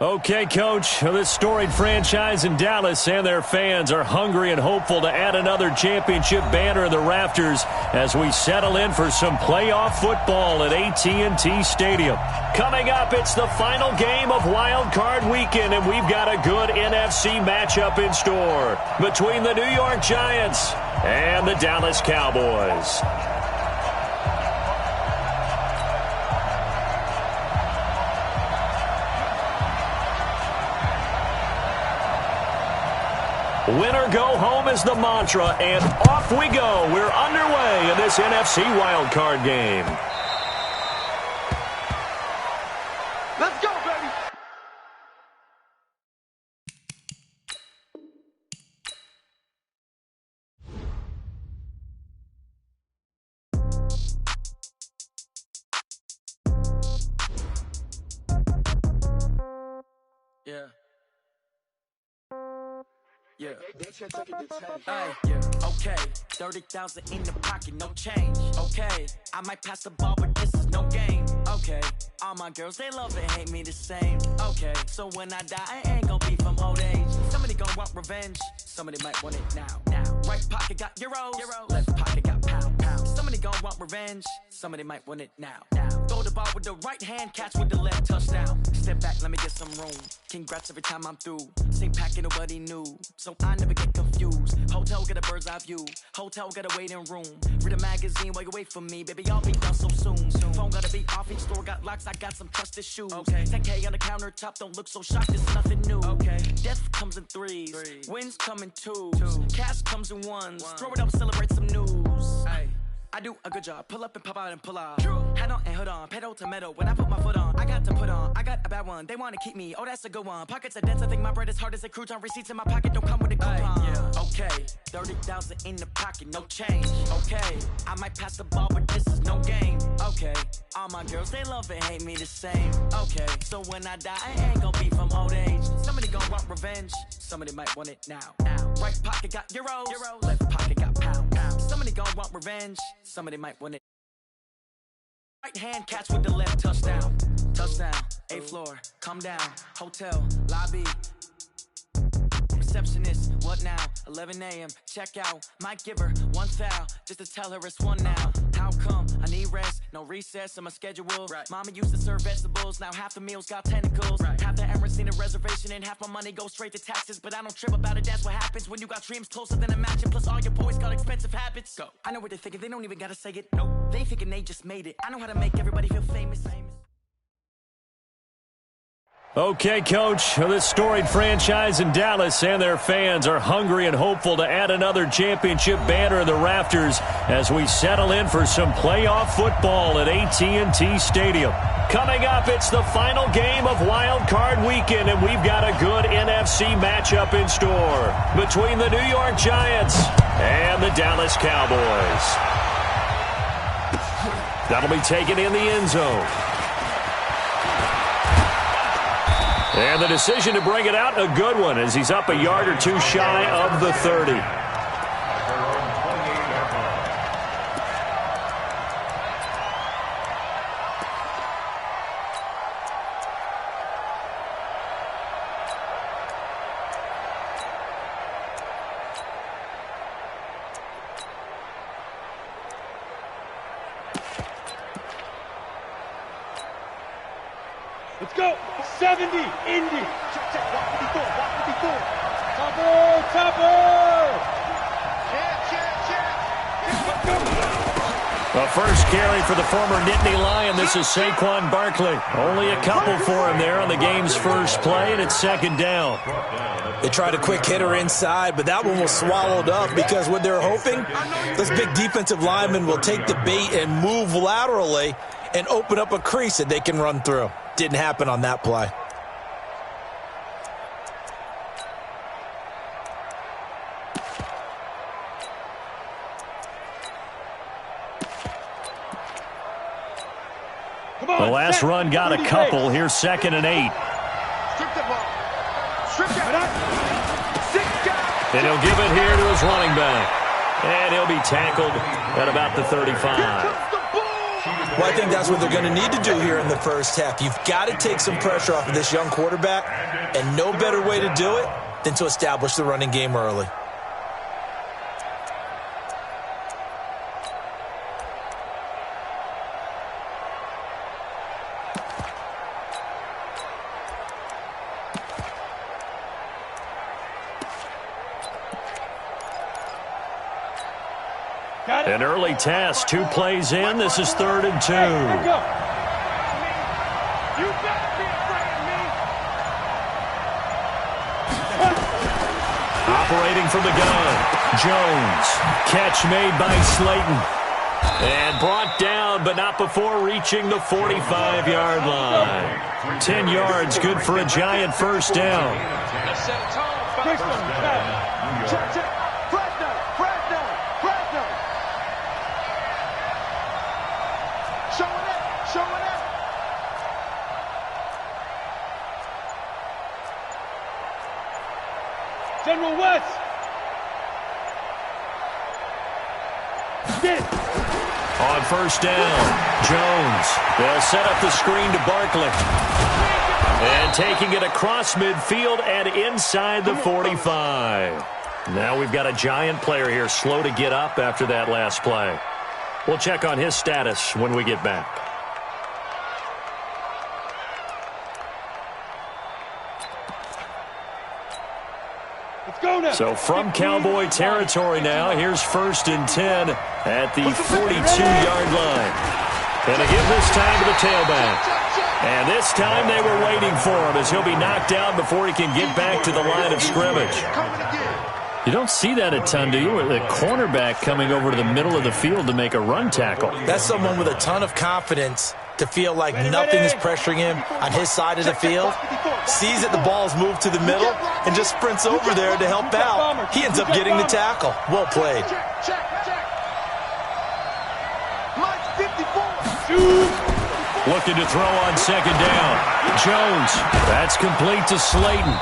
Okay, Coach, this storied franchise in Dallas and their fans are hungry and hopeful to add another championship banner in the rafters as we settle in for some playoff football at AT&T Stadium. Coming up, it's the final game of Wild Card Weekend, and we've got a good NFC matchup in store between the New York Giants and the Dallas Cowboys. Winner go home is the mantra, and off we go. We're underway in this NFC wildcard game. Let's go, baby. Yeah. Yeah. Okay. 30,000 in the pocket, no change. Okay. I might pass the ball, but this is no game. Okay. All my girls, they love and hate me the same. Okay. So when I die, I ain't gonna be from old age. Somebody gonna want revenge. Somebody might want it now. Right pocket got euros. Left pocket got pound. Somebody gonna want revenge. Somebody might want it now. Throw the ball with the right hand, catch with the left, touchdown. Step back, let me get some room. Congrats every time I'm through. Same packet, nobody knew. So I never get confused. Hotel get a bird's eye view. Hotel got a waiting room. Read a magazine while you wait for me. Baby, I'll be done so soon. Phone gotta be off, each store got locks. I got some trusted shoes. Okay. 10K on the countertop, don't look so shocked, it's nothing new. Okay. Death comes in threes. Wins come in twos. Cash comes in ones. Throw it up, celebrate some news. Ay. I do a good job. Pull up and pop out and pull out. Hat on and hood on. Pedal to metal. When I put my foot on, I got to put on. I got a bad one. They want to keep me. Oh, that's a good one. Pockets are dense. I think my bread is hard as a crouton. Receipts in my pocket don't come with a coupon. Yeah. Okay. 30,000 in the pocket. No change. Okay. I might pass the ball, but this is no game. Okay. All my girls, they love and hate me the same. Okay. So when I die, I ain't gonna be from old age. Somebody gonna want revenge. Somebody might want it now. Right pocket got euros. Left pocket got pound. Somebody gonna want revenge. Somebody might want it. Right hand catch with the left, touchdown. Touchdown, 8th floor, come down. Hotel, lobby. Receptionist, what now? 11 a.m., check out. Might give her one foul, just to tell her it's one now. How come? I need rest, no recess in my schedule. Right. Mama used to serve vegetables, now half the meals got tentacles. Right. Half the errands need a reservation, and half my money goes straight to taxes. But I don't trip about it, that's what happens when you got dreams closer than a match. Plus all your boys got expensive habits. Go. I know what they're thinking, they don't even gotta say it. Nope. They thinking they just made it. I know how to make everybody feel famous. Okay, Coach, this storied franchise in Dallas and their fans are hungry and hopeful to add another championship banner in the rafters as we settle in for some playoff football at AT&T Stadium. Coming up, it's the final game of Wild Card Weekend, and we've got a good NFC matchup in store between the New York Giants and the Dallas Cowboys. That'll be taken in the end zone. And the decision to bring it out, a good one, as he's up a yard or two shy of the 30. Let's go. 70, Indy. Check. Walk with the four. Topper. The first carry for the former Nittany Lion. This is Saquon Barkley. Only a couple for him there on the game's first play, and it's second down. They tried a quick hitter inside, but that one was swallowed up because what they're hoping, this big defensive lineman will take the bait and move laterally and open up a crease that they can run through. Didn't happen on that play. The last run got a couple. Here's 2nd and 8. And he'll give it here to his running back. And he'll be tackled at about the 35. Well, I think that's what they're going to need to do here in the first half. You've got to take some pressure off of this young quarterback, and no better way to do it than to establish the running game early. An early test, 2 plays in. This is 3rd and 2. Operating from the gun, Jones. Catch made by Slayton. And brought down, but not before reaching the 45-yard line. 10 yards, good for a giant first down. General West. On first down, Jones. They'll set up the screen to Barkley. And taking it across midfield and inside the 45. Now we've got a giant player here slow to get up after that last play. We'll check on his status when we get back. So from Cowboy territory now, here's 1st and 10 at the 42-yard line. And to give this time to the tailback. And this time they were waiting for him as he'll be knocked down before he can get back to the line of scrimmage. You don't see that a ton, do you? The cornerback coming over to the middle of the field to make a run tackle. That's someone with a ton of confidence to feel like nothing is pressuring him on his side of the field. Sees that the ball's moved to the middle and just sprints over there to help out. He ends up getting the tackle. Well played. Looking to throw on 2nd down. Jones. That's complete to Slayton.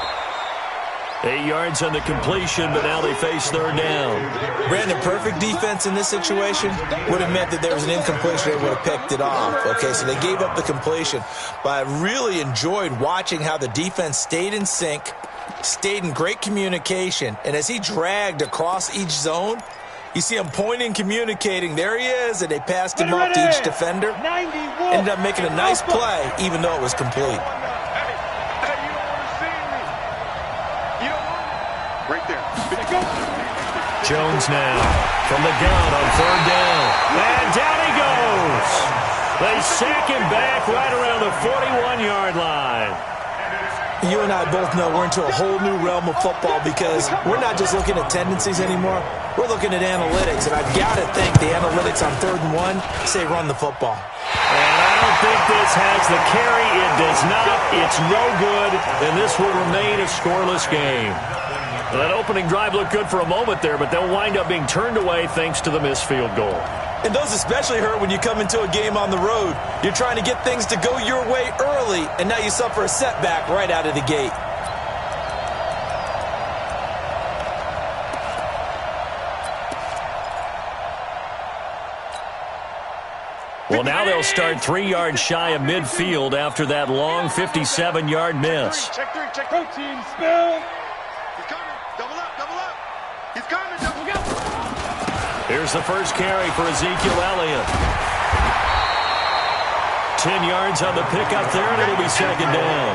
8 yards on the completion, but now they face 3rd down. Brandon, perfect defense in this situation would have meant that there was an incompletion. They would have picked it off. Okay, so they gave up the completion. But I really enjoyed watching how the defense stayed in sync, stayed in great communication. And as he dragged across each zone, you see him pointing, communicating. There he is, and they passed him off to each defender. Ended up making a nice play, even though it was complete. Jones now from the gun on 3rd down. And down he goes. They sack him back right around the 41-yard line. You and I both know we're into a whole new realm of football because we're not just looking at tendencies anymore. We're looking at analytics, and I've got to think the analytics on 3rd and 1 say run the football. And I don't think this has the carry. It does not. It's no good, and this will remain a scoreless game. That opening drive looked good for a moment there, but they'll wind up being turned away thanks to the missed field goal. And those especially hurt when you come into a game on the road. You're trying to get things to go your way early, and now you suffer a setback right out of the gate. Well, now they'll start 3 yards shy of midfield after that long 57-yard miss. Check 3, check 3. Team spill. He's coming. Double up, double up. He's coming, double up. Here's the first carry for Ezekiel Elliott. 10 yards on the pickup there, and it'll be 2nd down.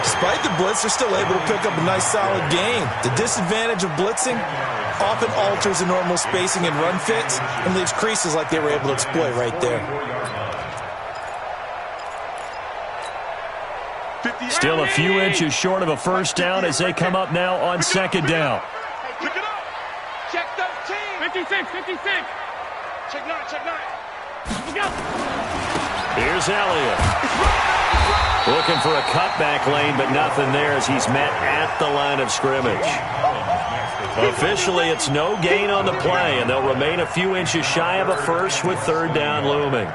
Despite the blitz, they're still able to pick up a nice, solid gain. The disadvantage of blitzing often alters the normal spacing and run fits and leaves creases like they were able to exploit right there. Still a few inches short of a first down as they come up now on 2nd down. Pick it up. Check 13. 56, 56. Check 9, check 9. Look out. Here's Elliott. Looking for a cutback lane, but nothing there as he's met at the line of scrimmage. Officially, it's no gain on the play, and they'll remain a few inches shy of a first with 3rd down looming.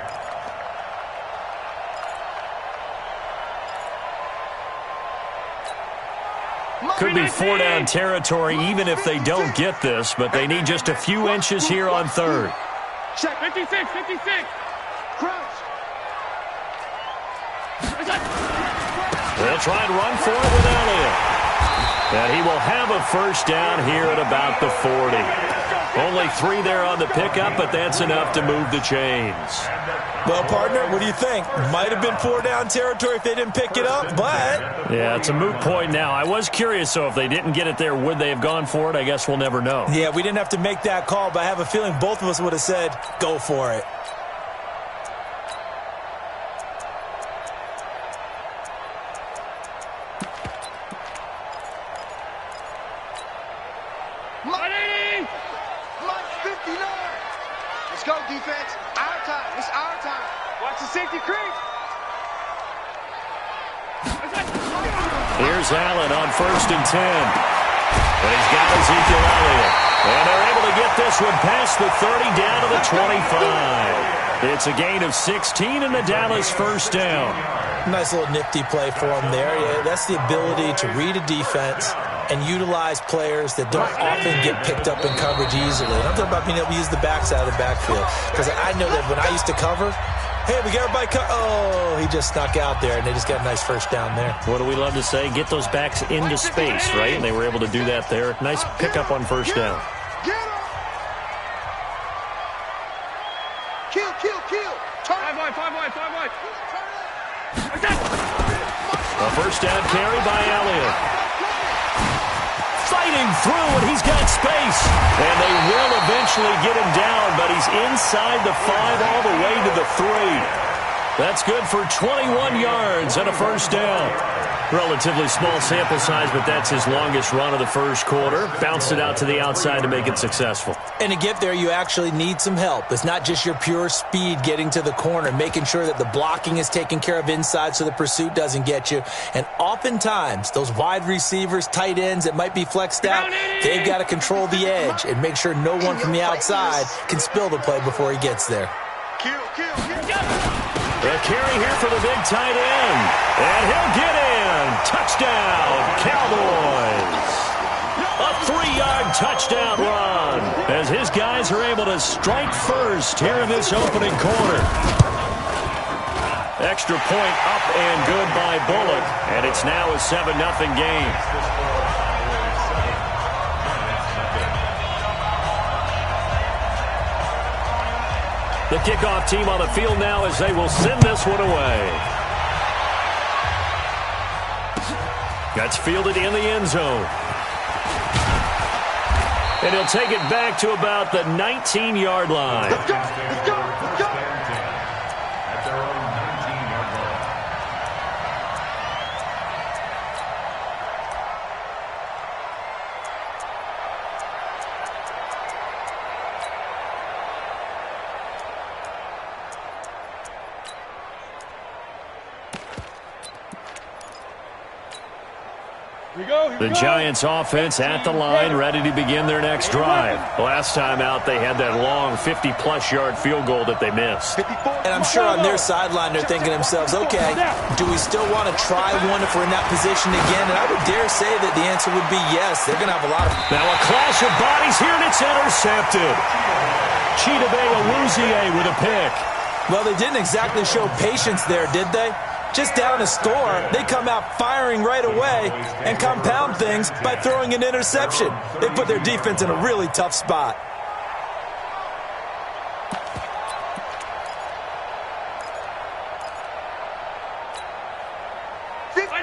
Could be 4-down territory even if they don't get this, but they need just a few inches here on 3rd. Check 56, 56. Crouch. They'll try and run for it with Elliott. And he will have a first down here at about the 40. Only 3 there on the pickup, but that's enough to move the chains. Well, partner, what do you think? Might have been 4-down territory if they didn't pick it up, but... Yeah, it's a moot point now. I was curious, so if they didn't get it there, would they have gone for it? I guess we'll never know. Yeah, we didn't have to make that call, but I have a feeling both of us would have said, go for it. Let's go, defense. Our time. It's our time. Watch the safety creep. Here's Allen on 1st and 10. And he's got Ezekiel Elliott. And they're able to get this one past the 30 down to the 25. It's a gain of 16 and the Dallas first down. Nice little nifty play for him there. Yeah, that's the ability to read a defense and utilize players that don't often get picked up in coverage easily. And I'm talking about being able to use the backside of the backfield. Because I know that when I used to cover, hey, we got everybody oh, he just snuck out there, and they just got a nice first down there. What do we love to say? Get those backs into space, right? And they were able to do that there. Nice pickup on first down. Get him. Kill. Turn. 5 wide. A first down carry by Elliott. Fighting through, and he's got space. And they will eventually get him down, but he's inside the 5 all the way to the 3. That's good for 21 yards and a first down. Relatively small sample size, but that's his longest run of the first quarter. Bounced it out to the outside to make it successful. And to get there, you actually need some help. It's not just your pure speed getting to the corner, making sure that the blocking is taken care of inside so the pursuit doesn't get you. And oftentimes, those wide receivers, tight ends that might be flexed out, they've got to control the edge and make sure no one from the outside can spill the play before he gets there. Kill. A carry here for the big tight end. And he'll get in. Touchdown, Cowboys. A 3-yard touchdown run as his guys are able to strike first here in this opening quarter. Extra point up and good by Bullock. And it's now a 7-0 game. The kickoff team on the field now as they will send this one away. That's fielded in the end zone. And he'll take it back to about the 19-yard line. Let's go. At their own 19-yard line. The Giants offense at the line, ready to begin their next drive. Last time out, they had that long 50-plus yard field goal that they missed. And I'm sure on their sideline they're thinking to themselves, okay, do we still want to try one if we're in that position again? And I would dare say that the answer would be yes. They're going to have a lot of... Now a clash of bodies here, and it's intercepted. Chidobe Awuzie with a pick. Well, they didn't exactly show patience there, did they? Just down a score, they come out firing right away and compound things by throwing an interception. They put their defense in a really tough spot.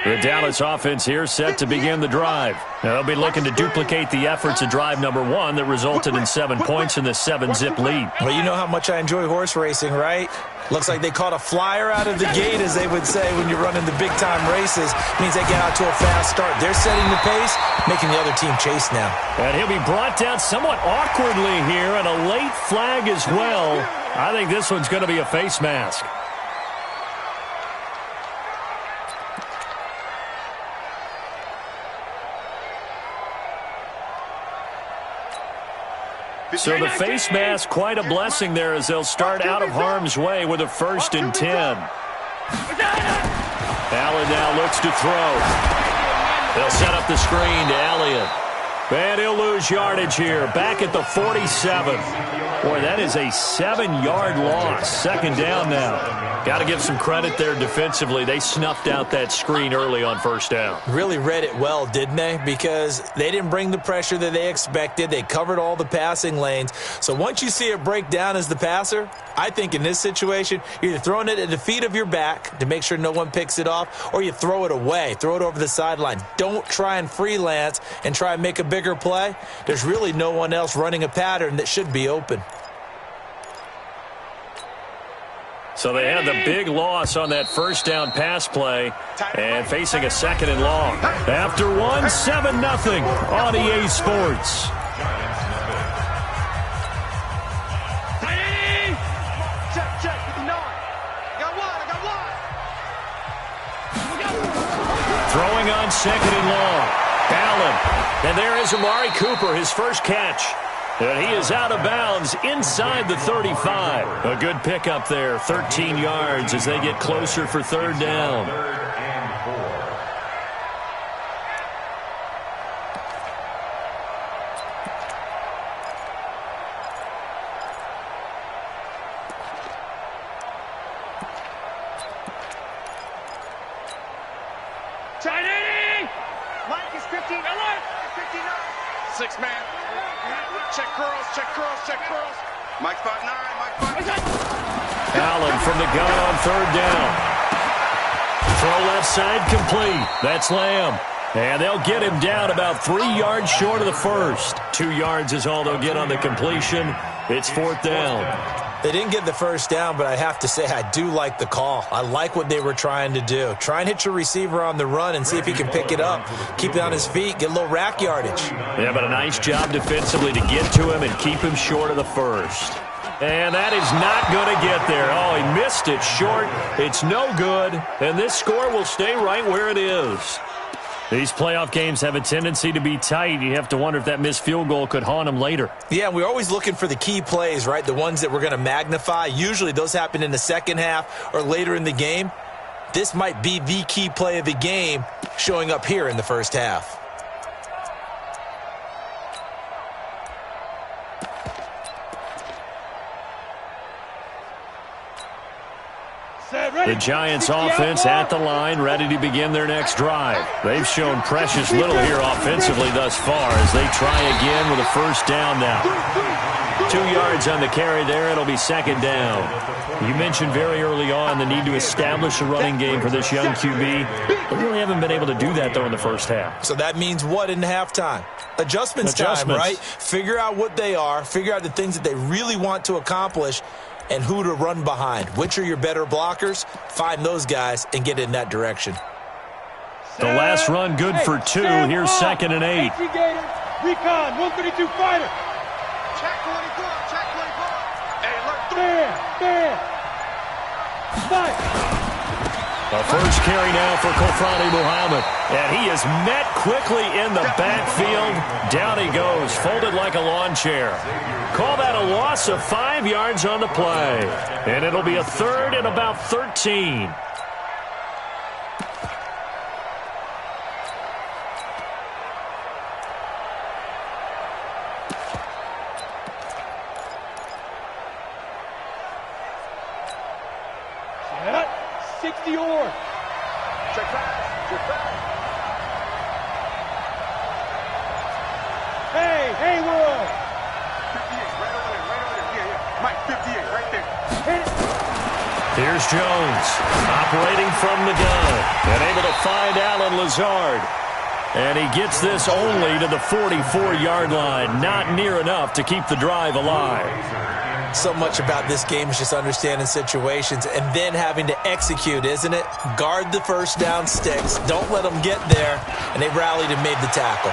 The Dallas offense here set to begin the drive. Now they'll be looking to duplicate the efforts of drive number 1 that resulted in 7 points in the 7-zip lead. Well, you know how much I enjoy horse racing, right? Looks like they caught a flyer out of the gate, as they would say when you're running the big-time races. Means they get out to a fast start. They're setting the pace, making the other team chase now. And he'll be brought down somewhat awkwardly here, and a late flag as well. I think this one's going to be a face mask. So the face mask, quite a blessing there as they'll start out of harm's way with a 1st and 10. Allen now looks to throw. They'll set up the screen to Elliott. And he'll lose yardage here. Back at the 47. Boy, that is a 7-yard loss. Second down now. Got to give some credit there defensively. They snuffed out that screen early on first down. Really read it well, didn't they? Because they didn't bring the pressure that they expected. They covered all the passing lanes. So once you see it break down as the passer, I think in this situation, you're either throwing it at the feet of your back to make sure no one picks it off, or you throw it away, throw it over the sideline. Don't try and freelance and try and make a bigger play. There's really no one else running a pattern that should be open. So they had the big loss on that first down pass play and facing a second and long. After one, 7-0 on EA Sports. Throwing on second and long. Allen. And there is Amari Cooper, his first catch. And he is out of bounds inside the 35. A good pickup there, 13 yards as they get closer for third down. Mike is 15. 59. 6 man. Check curls, check curls, check curls. Mike's 5'9", Mike's 5'9". Allen from the gun on third down. Throw left side complete. That's Lamb. And they'll get him down about 3 yards short of the first. 2 yards is all they'll get on the completion. It's fourth down. They didn't get the first down, but I have to say I do like the call. I like what they were trying to do. Try and hit your receiver on the run and see if he can pick it up. Keep it on his feet, get a little rack yardage. Yeah, but a nice job defensively to get to him and keep him short of the first. And that is not going to get there. Oh, he missed it short. It's no good. And this score will stay right where it is. These playoff games have a tendency to be tight. You have to wonder if that missed field goal could haunt them later. Yeah, we're always looking for the key plays, right? The ones that we're going to magnify. Usually those happen in the second half or later in the game. This might be the key play of the game showing up here in the first half. The Giants offense at the line, ready to begin their next drive. They've shown precious little here offensively thus far as they try again with a first down now. 2 yards on the carry there. It'll be second down. You mentioned very early on the need to establish a running game for this young QB. They really haven't been able to do that, though, in the first half. So that means what in halftime? Adjustments time, right? Figure out what they are. Figure out the things that they really want to accomplish and who to run behind. Which are your better blockers? Find those guys and get in that direction. The last run good for 2. Here's second and 8. Recon, 132 fighter. Check 24, check 24. Hey, look. Fair. Fight. A first carry now for Kofrani Muhammad. And he is met quickly in the backfield. Down he goes, folded like a lawn chair. Call that a loss of 5 yards on the play. And it'll be a third and about 13. Set. 60 or. Check back. Hey, Will. 58, right over there. Yeah. Mike, 58, right there. Hit it. Here's Jones, operating from the gun, and able to find Alan Lazard. And he gets this only to the 44-yard line, not near enough to keep the drive alive. So much about this game is just understanding situations and then having to execute, isn't it? Guard the first down sticks. Don't let them get there. And they rallied and made the tackle.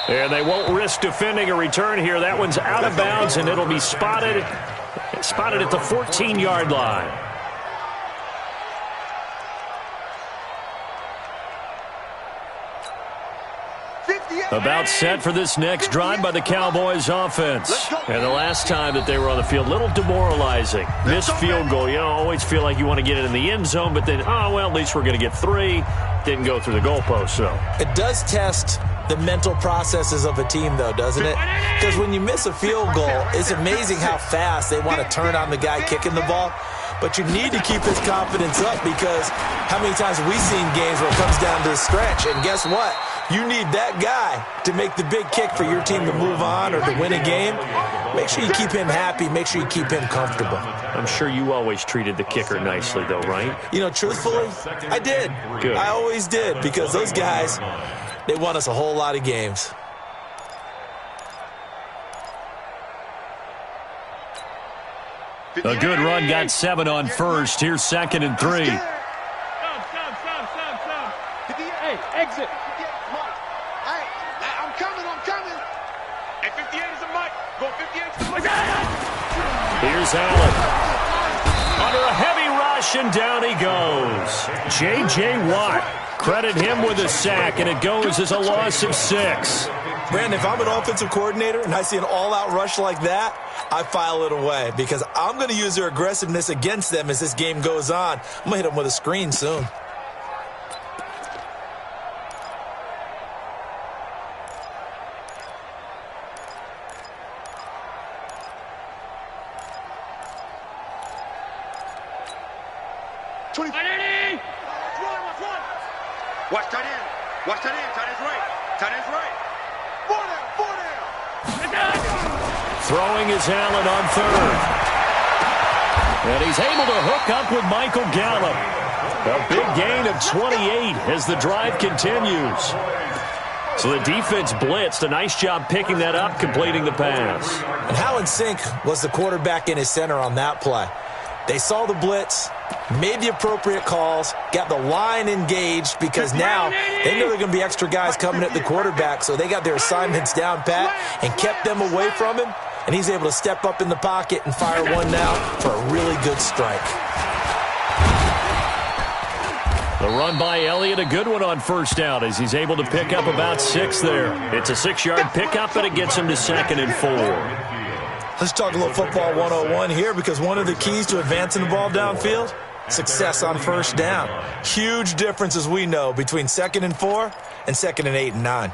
And they won't risk defending a return here. That one's out of bounds, and it'll be spotted at the 14-yard line. About set for this next drive by the Cowboys offense. And the last time that they were on the field, a little demoralizing. Missed field goal. You know, always feel like you want to get it in the end zone, but then, oh, well, at least we're going to get 3. Didn't go through the goalpost, so. It does test the mental processes of a team, though, doesn't it? Because when you miss a field goal, it's amazing how fast they want to turn on the guy kicking the ball. But you need to keep his confidence up, because how many times have we seen games where it comes down to the stretch? And guess what? You need that guy to make the big kick for your team to move on or to win a game. Make sure you keep him happy. Make sure you keep him comfortable. I'm sure you always treated the kicker nicely, though, right? You know, truthfully, I did. Good. I always did, because those guys, they won us a whole lot of games. A good run got 7 on first. Here's 2nd and 3. Stop. Hey, exit. I'm coming. At 58 is a mic. Go 58 is the mic. Here's Allen. Under a heavy rush, and down he goes. J.J. Watt. Credit him with a sack, and it goes as a loss of 6. Brandon, if I'm an offensive coordinator and I see an all-out rush like that, I file it away, because I'm going to use their aggressiveness against them as this game goes on. I'm going to hit them with a screen soon. Watch tight end. Watch tight end. Tight end's right. Tight end's right. 4 down. Throwing is Allen on 3rd. And he's able to hook up with Michael Gallup. A big gain of 28 as the drive continues. So the defense blitzed. A nice job picking that up, completing the pass. And how in sync was the quarterback in his center on that play? They saw the blitz, made the appropriate calls, got the line engaged, because now they know there are going to be extra guys coming at the quarterback, so they got their assignments down pat and kept them away from him, and he's able to step up in the pocket and fire one now for a really good strike. The run by Elliott, a good one on 1st down, as he's able to pick up about 6 there. It's a 6-yard pickup, and it gets him to 2nd and 4. Let's talk a little football 101 here, because one of the keys to advancing the ball downfield, success on 1st down. Huge difference, as we know, between 2nd and 4 and 2nd and 8 and 9.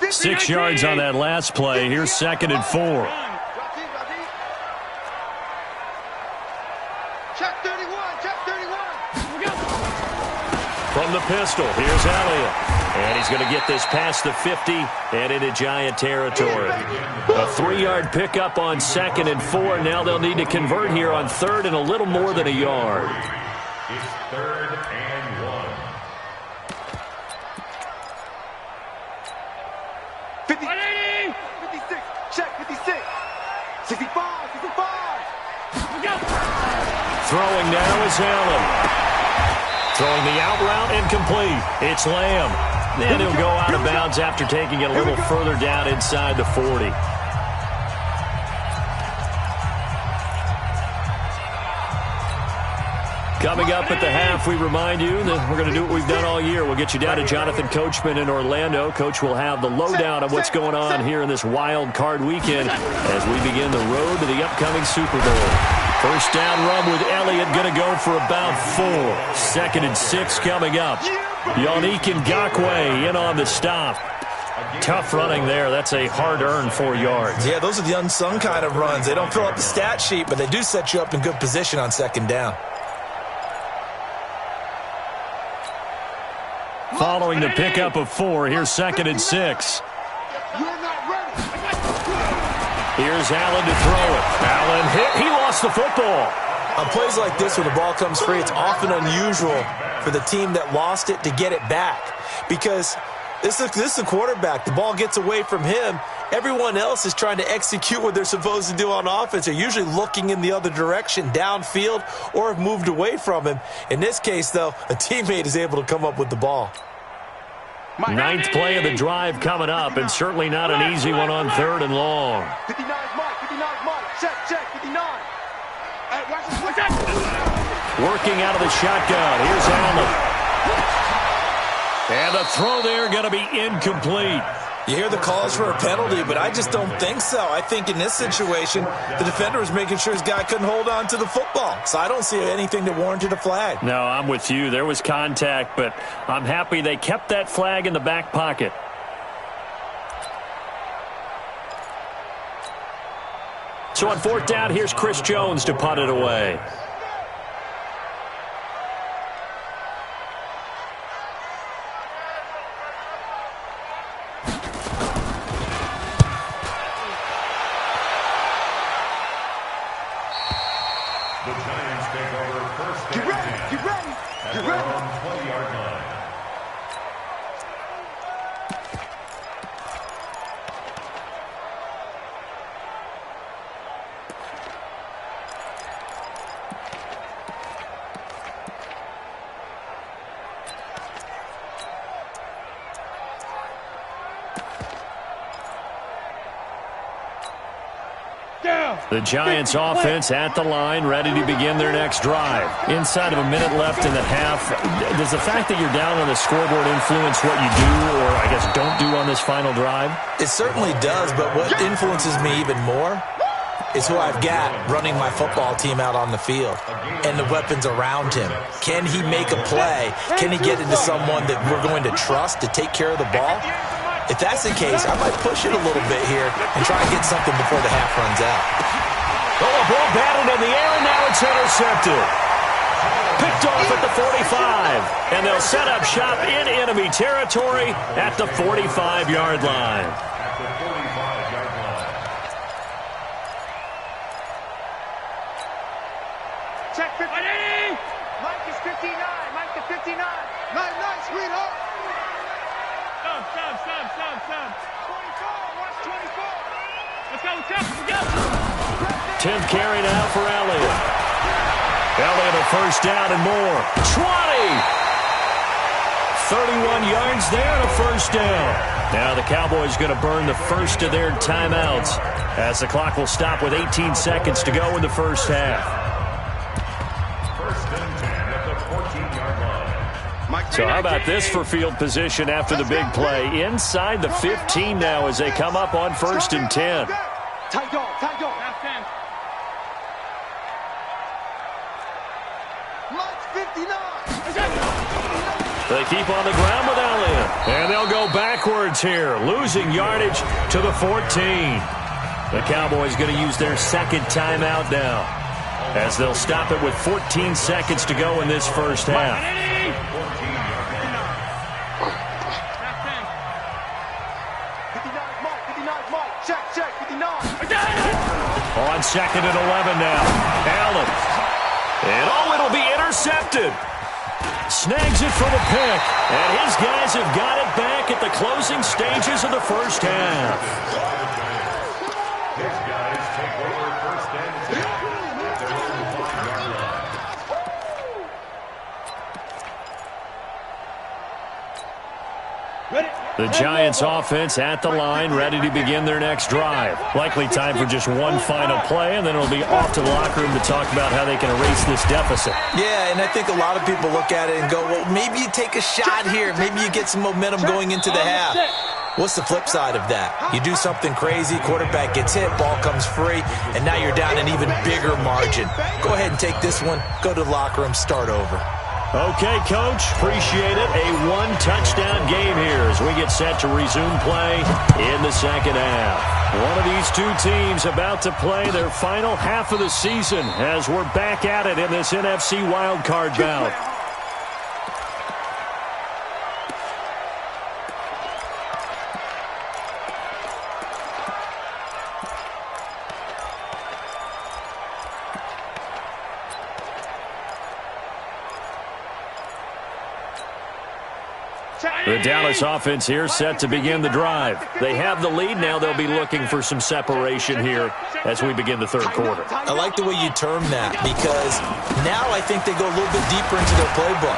6 yards on that last play. Here's 2nd and 4. Check 31. From the pistol, here's Elliott. And he's going to get this past the 50 and into Giant territory. A 3-yard pickup on 2nd and 4. Now they'll need to convert here on 3rd and a little more than a yard. It's 3rd and 1. 50. 56. Check 56. 65. Throwing now is Allen. Throwing the out route, incomplete. It's Lamb. And he'll go out of bounds after taking it a little further down inside the 40. Coming up at the half, we remind you that we're going to do what we've done all year. We'll get you down to Jonathan Coachman in Orlando. Coach will have the lowdown of what's going on here in this wild card weekend as we begin the road to the upcoming Super Bowl. 1st down run with Elliott, going to go for about 4. 2nd and 6 coming up. Yannick Ngakoue in on the stop. Tough running there. That's a hard-earned 4 yards. Yeah, those are the unsung kind of runs. They don't fill up the stat sheet, but they do set you up in good position on 2nd down. Following the pickup of 4, here's 2nd and 6. Here's Allen to throw it. Allen hit. He lost the football. On plays like this where the ball comes free, it's often unusual for the team that lost it to get it back, because this is the quarterback. The ball gets away from him. Everyone else is trying to execute what they're supposed to do on offense. They're usually looking in the other direction, downfield, or have moved away from him. In this case, though, a teammate is able to come up with the ball. 9th play of the drive coming up, and certainly not an easy one on 3rd and long. 59 Mike. Check 59. Working out of the shotgun. Here's Allen. And the throw there going to be incomplete. You hear the calls for a penalty, but I just don't think so. I think in this situation, the defender was making sure his guy couldn't hold on to the football. So I don't see anything that warranted a flag. No, I'm with you. There was contact, but I'm happy they kept that flag in the back pocket. So on 4th down, here's Chris Jones to punt it away. The Giants take over first down. Get ready. At their own 20-yard line. The Giants offense at the line, ready to begin their next drive. Inside of a minute left in the half, does the fact that you're down on the scoreboard influence what you do, or I guess don't do on this final drive? It certainly does, but what influences me even more is who I've got running my football team out on the field and the weapons around him. Can he make a play? Can he get into someone that we're going to trust to take care of the ball? If that's the case, I might push it a little bit here and try and get something before the half runs out. Oh, a ball batted in the air, and now it's intercepted. Picked off at the 45, and they'll set up shop in enemy territory at the 45-yard line. At the 45-yard line. Check 50. Mike is 59. Mike to 59. Nice, sweetheart. Stop. 24. Watch 24. Let's go. 10th carry now for Elliott. Elliott a first down and more. 20. 31 yards there and a first down. Now the Cowboys going to burn the first of their timeouts as the clock will stop with 18 seconds to go in the first half. First and 10 at the 14-yard line. So how about this for field position after the big play? Inside the 15 now as they come up on 1st and 10. Tight dog. Mike's 59. They keep on the ground with Elliott. And they'll go backwards here, losing yardage to the 14. The Cowboys going to use their second timeout now as they'll stop it with 14 seconds to go in this first half. Check, 59. On 2nd and 11 now. Allen. And it'll be intercepted. Snags it for the pick. And his guys have got it back at the closing stages of the first half. His guys take over first and 10 at their own 5-yard line. The Giants offense at the line, ready to begin their next drive. Likely time for just one final play, and then it'll be off to the locker room to talk about how they can erase this deficit. Yeah, and I think a lot of people look at it and go, well, maybe you take a shot here. Maybe you get some momentum going into the half. What's the flip side of that? You do something crazy, quarterback gets hit, ball comes free, and now you're down an even bigger margin. Go ahead and take this one, go to the locker room, start over. Okay, Coach, appreciate it. A one-touchdown game here as we get set to resume play in the second half. One of these two teams about to play their final half of the season as we're back at it in this NFC wildcard bout. The Dallas offense here set to begin the drive. They have the lead now. They'll be looking for some separation here as we begin the third quarter. I like the way you term that because now I think they go a little bit deeper into their playbook.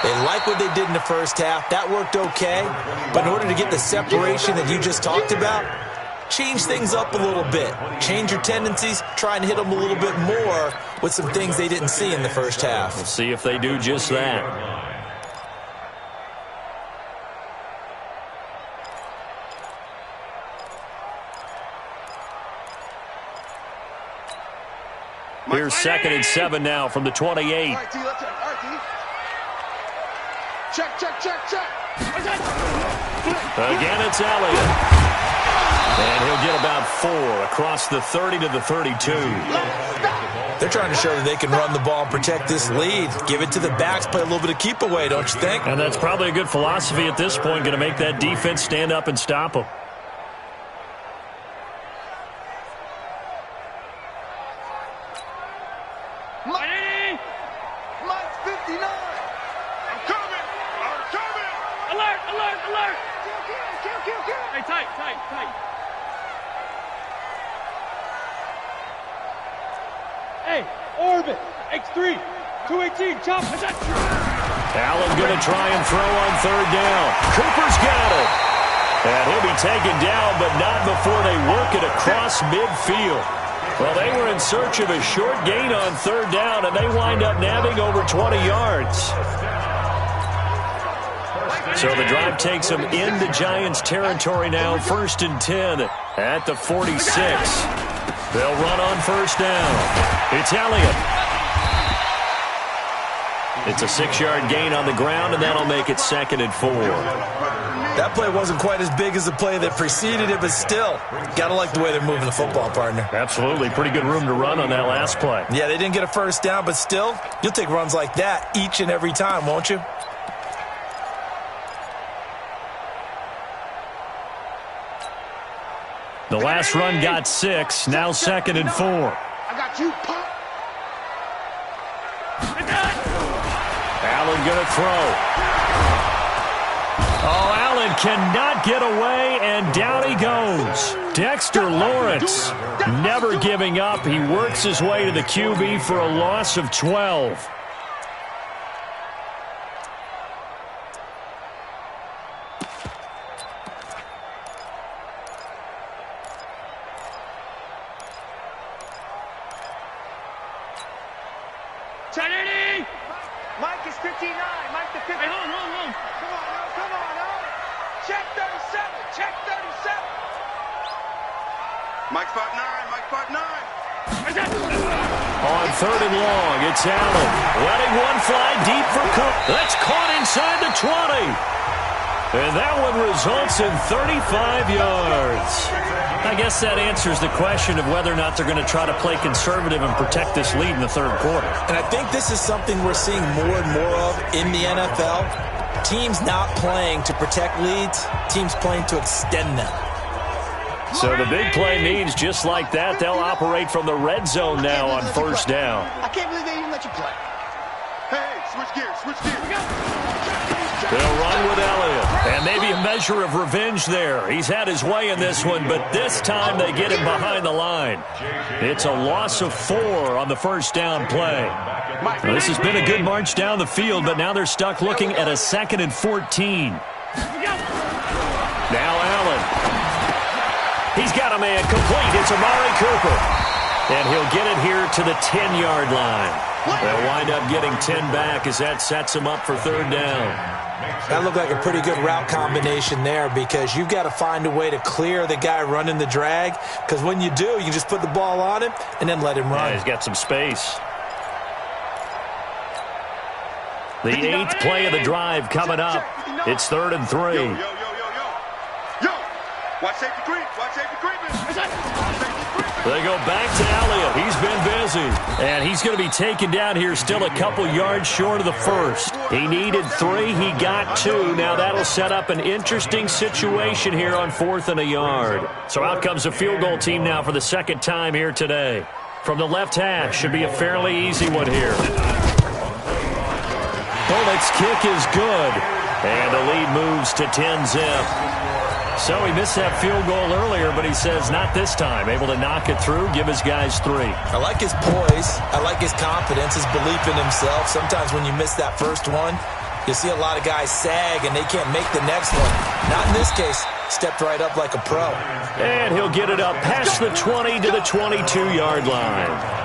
They like what they did in the first half. That worked okay. But in order to get the separation that you just talked about, change things up a little bit. Change your tendencies. Try and hit them a little bit more with some things they didn't see in the first half. We'll see if they do just that. Here's 2nd and 7 now from the 28. All right, D, let's check. All right, D. Check, check, check, check. Again, it's Elliott. And he'll get about 4 across the 30 to the 32. They're trying to show that they can run the ball and protect this lead. Give it to the backs, play a little bit of keep away, don't you think? And that's probably a good philosophy at this point, going to make that defense stand up and stop them. Mike's 59. I'm coming. I'm coming. Alert, alert, alert. Kill. Hey, tight. Hey, orbit, X3, 218, chop. Allen going to try and throw on 3rd down. Cooper's got it. And he'll be taken down, but not before they work it across midfield. Well, they were in search of a short gain on 3rd down, and they wind up nabbing over 20 yards. So the drive takes them into Giants territory now, 1st and 10 at the 46. They'll run on 1st down. It's Elliott. It's a 6-yard gain on the ground, and that'll make it 2nd and 4. That play wasn't quite as big as the play that preceded it, but still, got to like the way they're moving the football, partner. Absolutely. Pretty good room to run on that last play. Yeah, they didn't get a 1st down, but still, you'll take runs like that each and every time, won't you? The last run got 6, now 2nd and 4. I got you, Pop. Allen going to throw. Oh, Allen cannot get away, and down he goes. Dexter Lawrence never giving up. He works his way to the QB for a loss of 12. Mike is 59. Mike the 50. Hey, hold on. Come on, now. Check 37. Check 37. Mike 5'9". Mike 5'9". On 3rd and long, it's Allen. Letting one fly deep for Cook. That's caught inside the 20. And that one results in 35 yards. I guess that answers the question of whether or not they're going to try to play conservative and protect this lead in the 3rd quarter. And I think this is something we're seeing more and more of in the NFL. Teams not playing to protect leads, teams playing to extend them. So the big play means just like that, they'll operate from the red zone now on 1st down. I can't believe they even let you play. Hey, switch gears. They'll run with Elliott. And maybe a measure of revenge there. He's had his way in this one, but this time they get him behind the line. It's a loss of 4 on the 1st down play. Well, this has been a good march down the field, but now they're stuck looking at a 2nd and 14. Now Allen. He's got a man complete. It's Amari Cooper. And he'll get it here to the 10-yard line. They'll wind up getting 10 back as that sets him up for 3rd down. That looked like a pretty good route combination there because you've got to find a way to clear the guy running the drag because when you do, you just put the ball on him and then let him run. Yeah, he's got some space. The 8th play of the drive coming up. It's 3rd and 3. Yo. Watch safety creep. They go back to Elliott. He's been busy. And he's going to be taken down here still a couple yards short of the 1st. He needed 3. He got 2. Now that'll set up an interesting situation here on 4th and a yard. So out comes a field goal team now for the 2nd time here today. From the left hash, should be a fairly easy one here. Bullock's kick is good. And the lead moves to 10-zip. So he missed that field goal earlier, but he says not this time. Able to knock it through, give his guys 3. I like his poise. I like his confidence, his belief in himself. Sometimes when you miss that first one, you see a lot of guys sag and they can't make the next one. Not in this case. Stepped right up like a pro. And he'll get it up past the 20 to the 22-yard line.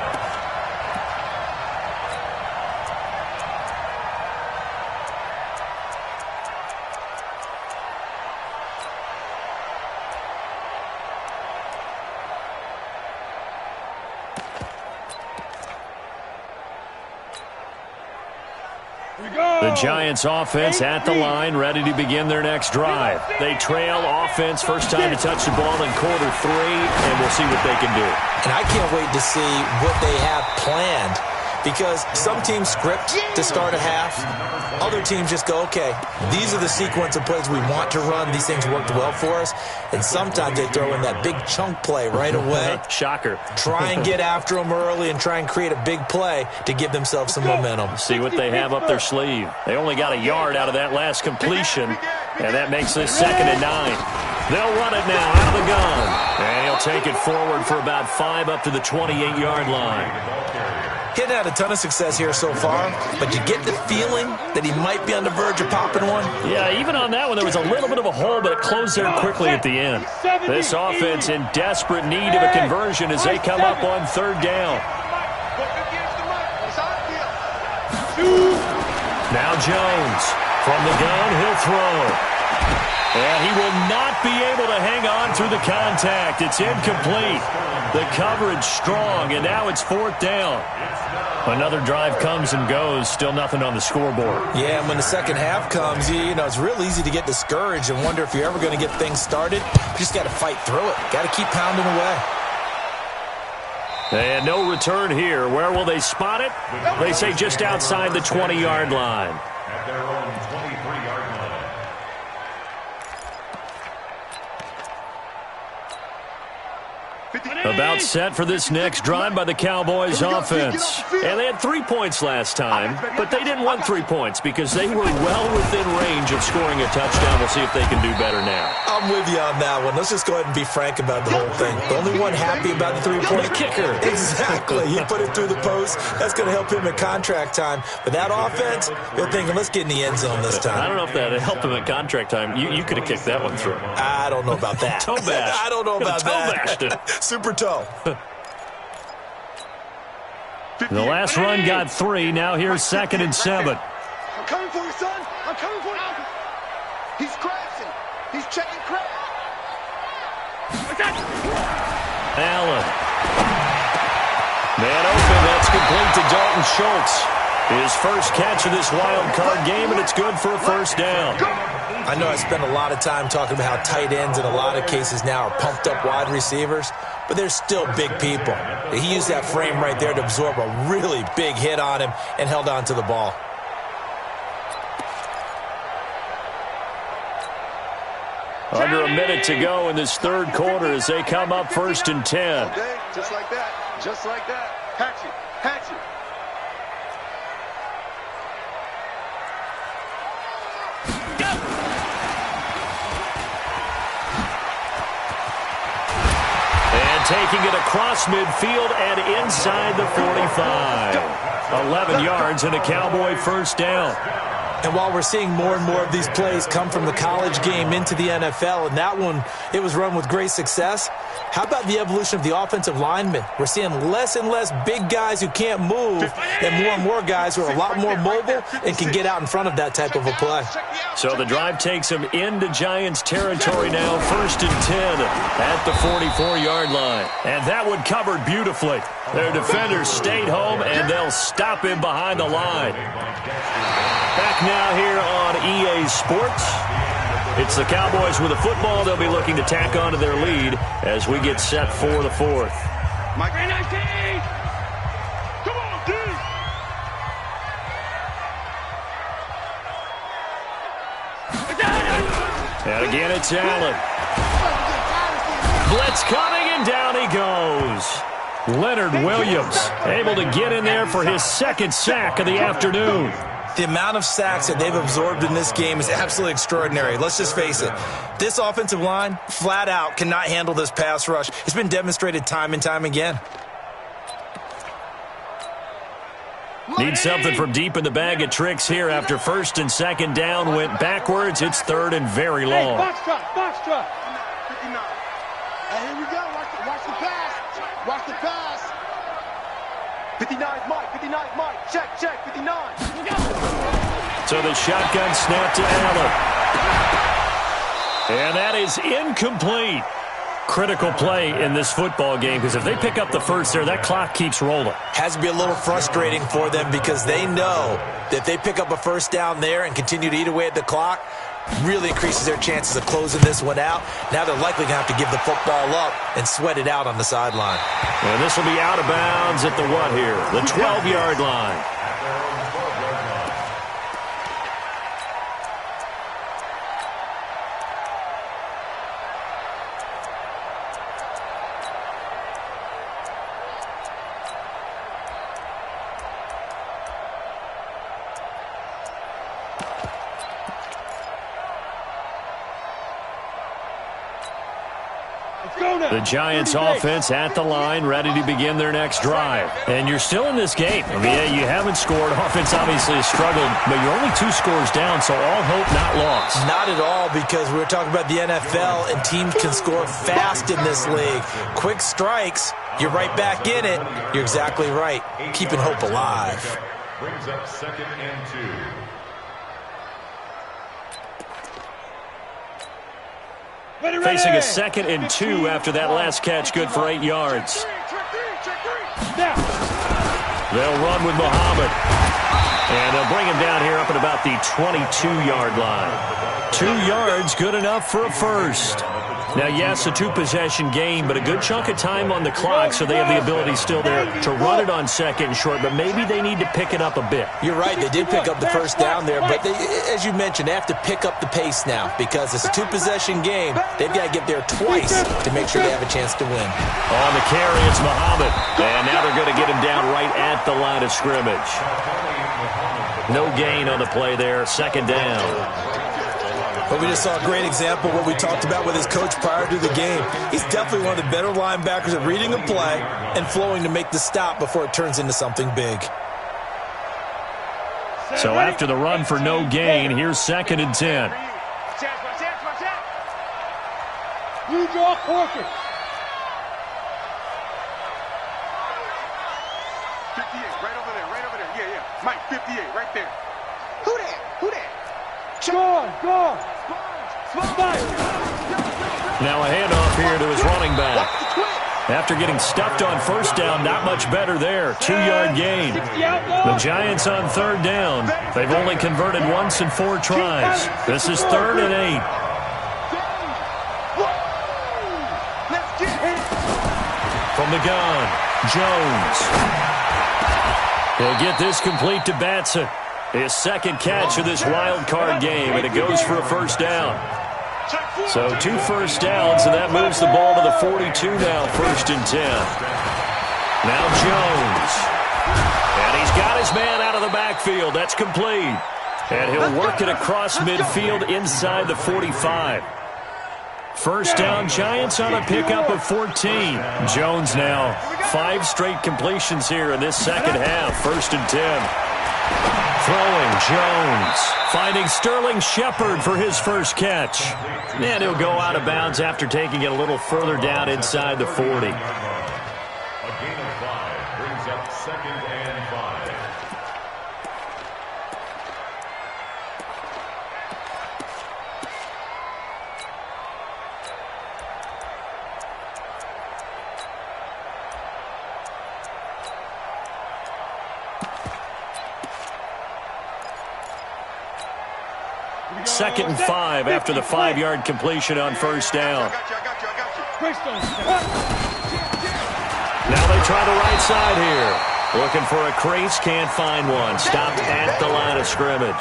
The Giants offense at the line, ready to begin their next drive. They trail offense, first time to touch the ball in quarter 3, and we'll see what they can do. And I can't wait to see what they have planned, because some teams script to start a half. Other teams just go, okay, these are the sequence of plays we want to run. These things worked well for us. And sometimes they throw in that big chunk play right away. Shocker. Try and get after them early and try and create a big play to give themselves some momentum. See what they have up their sleeve. They only got a yard out of that last completion, and that makes this 2nd and 9. They'll run it now out of the gun. And he'll take it forward for about 5 up to the 28-yard line. He'd had a ton of success here so far, but you get the feeling that he might be on the verge of popping one. Yeah, even on that one, there was a little bit of a hole, but it closed there quickly at the end. This offense in desperate need of a conversion as they come up on 3rd down. Now Jones. From the gun, he'll throw. And he will not be able to hang on through the contact. It's incomplete. The coverage strong, and now it's 4th down. Another drive comes and goes, still nothing on the scoreboard. Yeah, and when the second half comes, you know, it's real easy to get discouraged and wonder if you're ever going to get things started. You just got to fight through it. Got to keep pounding away. And no return here. Where will they spot it? They say just outside the 20-yard line. At their own 23-yard line. About set for this next drive by the Cowboys offense. And they had 3 points last time, but they didn't want 3 points because they were well within range of scoring a touchdown. We'll see if they can do better now. I'm with you on that one. Let's just go ahead and be frank about the whole thing. The only one happy about the 3-point kicker. Exactly. He put it through the post. That's going to help him at contract time. But that offense, they're thinking, let's get in the end zone this time. I don't know if that helped him at contract time. You could have kicked that one through. I don't know about that. Toe bash. I don't know about that. Toe bashed it. Super toe. The last run got 3. Now here's 2nd and 7. I'm coming for you, son. I'm coming for you. He's crashing. He's checking crash. Allen. Man open. That's complete to Dalton Schultz. His first catch of this wild card game, and it's good for a 1st down. I know I spent a lot of time talking about how tight ends in a lot of cases now are pumped up wide receivers, but they're still big people. He used that frame right there to absorb a really big hit on him and held on to the ball. Under a minute to go in this 3rd quarter as they come up 1st and 10. Okay, just like that. Just like that. Hatch it. Hatch it. Taking it across midfield and inside the 45. 11 yards and a Cowboy 1st down. And while we're seeing more and more of these plays come from the college game into the NFL, and that one, it was run with great success, how about the evolution of the offensive linemen? We're seeing less and less big guys who can't move and more guys who are a lot more mobile and can get out in front of that type of a play. So the drive takes them into Giants territory now, 1st and 10 at the 44-yard line. And that one covered beautifully. Their defenders stayed home, and they'll stop him behind the line. Back now here on EA Sports. It's the Cowboys with the football. They'll be looking to tack on to their lead as we get set for the 4th. Mike, come on, dude. And again, it's Allen. Blitz coming, and down he goes. Leonard Williams able to get in there for his 2nd sack of the afternoon. The amount of sacks that they've absorbed in this game is absolutely extraordinary. Let's just face it. This offensive line, flat out, cannot handle this pass rush. It's been demonstrated time and time again. Need something from deep in the bag of tricks here after 1st and 2nd down went backwards. It's 3rd and very long. Box trot, box trot. 59. And here we go. Watch the pass. Watch the pass. 59's Mike. 59's Mike. Check. 59. So the shotgun snap to Allen. And that is incomplete. critical play in this football game because if they pick up the first there, that clock keeps rolling. Has to be a little frustrating for them because they know that if they pick up a first down there and continue to eat away at the clock, really increases their chances of closing this one out. Now they're likely going to have to give the football up and sweat it out on the sideline. And this will be out of bounds at the what here? The 12-yard line. The Giants offense at the line, ready to begin their next drive. And you're still in this game. I mean, yeah, you haven't scored. Offense obviously has struggled, but you're only 2 scores down, so all hope not lost. Not at all, because we were talking about the NFL, and teams can score fast in this league. Quick strikes, you're right back in it. You're exactly right. Keeping hope alive. Brings up 2nd and 2. Facing a 2nd and 2 after that last catch, good for 8 yards. They'll run with Muhammad. And they'll bring him down here up at about the 22-yard line. 2 yards, good enough for a first. Now, yes, a 2-possession game, but a good chunk of time on the clock, so they have the ability still there to run it on 2nd and short, but maybe they need to pick it up a bit. You're right, they did pick up the first down there, but they, as you mentioned, they have to pick up the pace now because it's a 2-possession game. They've got to get there twice to make sure they have a chance to win. On the carry, it's Muhammad, and now they're going to get him down right at the line of scrimmage. No gain on the play there, 2nd down. But we just saw a great example of what we talked about with his coach prior to the game. He's definitely one of the better linebackers at reading a play and flowing to make the stop before it turns into something big. So after the run for no gain, here's 2nd and 10. You draw quarter. 58, right over there. Yeah. Mike, 58, right there. Who that? Go. Now a handoff here to his running back. After getting stuffed on first down, not much better there. 2-yard gain. The Giants on 3rd down. They've only converted once in 4 tries. This is 3rd and 8. From the gun, Jones. He'll get this complete to Batson. His 2nd catch of this wild card game, and it goes for a first down. So 2 first downs, and that moves the ball to the 42 now, 1st and 10. Now Jones. And he's got his man out of the backfield. That's complete. And he'll work it across midfield inside the 45. First down, Giants on a pickup of 14. Jones now 5 straight completions here in this second half, 1st and 10. Throwing, Jones, finding Sterling Shepard for his first catch. And he'll go out of bounds after taking it a little further down inside the 40. A gain of 5 brings up 2nd and 5. Second and 5 after the 5-yard completion on first down. Now they try the right side here. Looking for a crease, can't find one. Stopped at the line of scrimmage.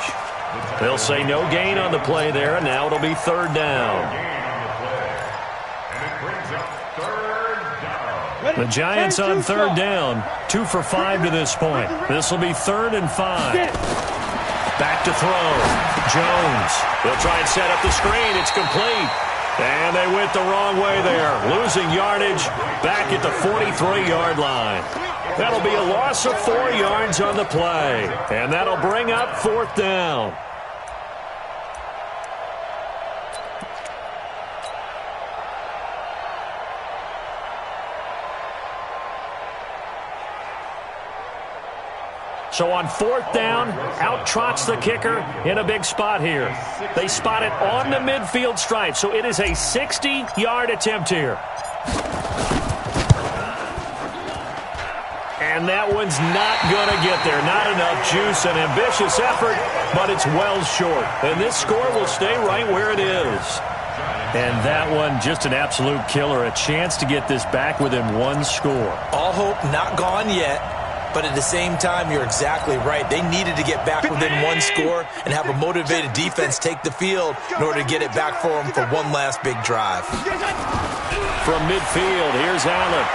They'll say no gain on the play there, and now it'll be 3rd down. The Giants on 3rd down. 2 for 5 to this point. This will be 3rd and 5. Back to throw. Jones. They'll try and set up the screen. It's complete. And they went the wrong way there. Losing yardage back at the 43-yard line. That'll be a loss of 4 yards on the play. And that'll bring up 4th down. So on 4th down, out trots the kicker in a big spot here. They spot it on the midfield stripe, so it is a 60-yard attempt here. And that one's not going to get there. Not enough juice, an ambitious effort, but it's well short. And this score will stay right where it is. And that one, just an absolute killer. A chance to get this back within one score. All hope not gone yet, but at the same time, you're exactly right. They needed to get back within one score and have a motivated defense take the field in order to get it back for them for one last big drive. From midfield, here's Allen.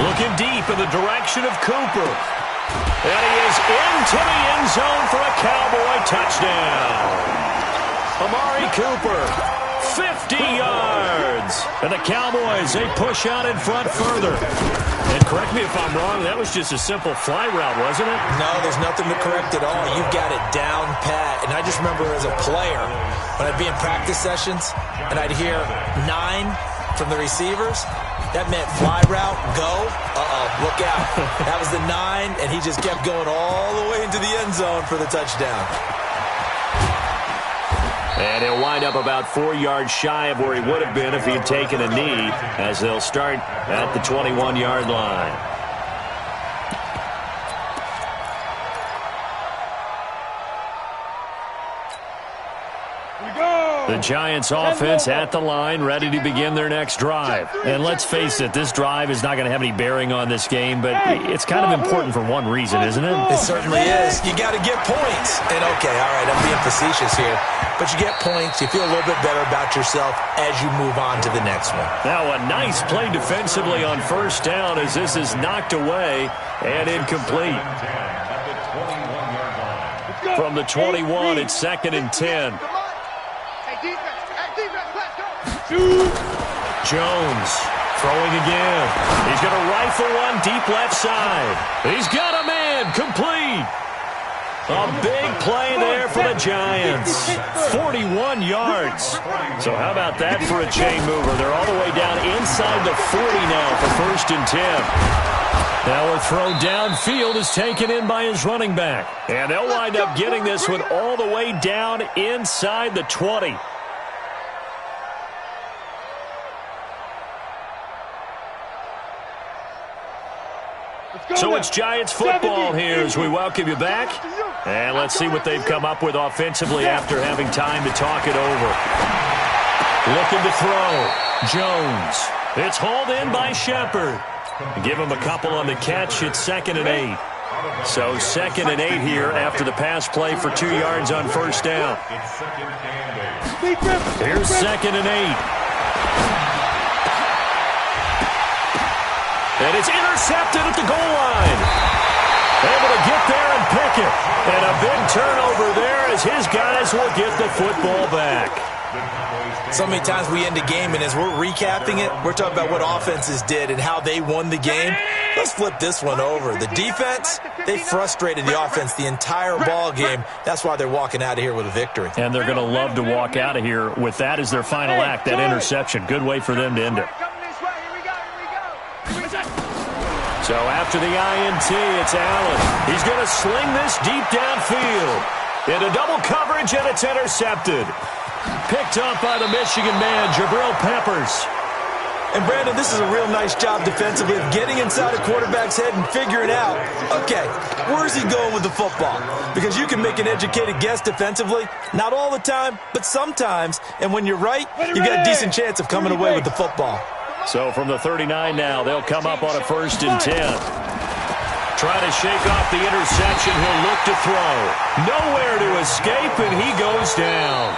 Looking deep in the direction of Cooper. And he is into the end zone for a Cowboy touchdown. Amari Cooper, 50 yards. And the Cowboys, they push out in front further. And correct me if I'm wrong, that was just a simple fly route, wasn't it? No, there's nothing to correct at all. You've got it down pat. And I just remember as a player, when I'd be in practice sessions, and I'd hear 9 from the receivers, that meant fly route, go, look out. That was the 9, and he just kept going all the way into the end zone for the touchdown. And he'll wind up about 4 yards shy of where he would have been if he'd taken a knee, as they'll start at the 21-yard line. The Giants offense at the line, ready to begin their next drive. And let's face it, this drive is not going to have any bearing on this game, but it's kind of important for one reason, isn't it? It certainly is. You got to get points. And okay, all right, I'm being facetious here, but you get points, you feel a little bit better about yourself as you move on to the next one. Now a nice play defensively on 1st down as this is knocked away and incomplete. From the 21, it's 2nd and 10. Jones throwing again. He's going to rifle one deep left side. He's got a man complete. A big play there for the Giants. 41 yards. So how about that for a chain mover? They're all the way down inside the 40 now for 1st and 10. Now a throw downfield is taken in by his running back. And they'll wind up getting this one all the way down inside the 20. So it's Giants football here as we welcome you back. And let's see what they've come up with offensively after having time to talk it over. Looking to throw. Jones. It's hauled in by Shepard. Give him a couple on the catch. It's 2nd and 8. So 2nd and 8 here after the pass play for 2 yards on 1st down. Here's 2nd and 8. And it's intercepted at the goal line. Able to get there and pick it. And a big turnover there as his guys will get the football back. So many times we end a game, and as we're recapping it, we're talking about what offenses did and how they won the game. Let's flip this one over. The defense, they frustrated the offense the entire ball game. That's why they're walking out of here with a victory. And they're going to love to walk out of here with that as their final act, that interception. Good way for them to end it. So after the INT, it's Allen. He's going to sling this deep downfield. Into double coverage, and it's intercepted. Picked up by the Michigan man, Jabril Peppers. And, Brandon, this is a real nice job defensively of getting inside a quarterback's head and figuring out, okay, where's he going with the football? Because you can make an educated guess defensively, not all the time, but sometimes. And when you're right, you've got a decent chance of coming away with the football. So from the 39 now, they'll come up on a 1st and 10. Trying to shake off the interception. He'll look to throw. Nowhere to escape, and he goes down.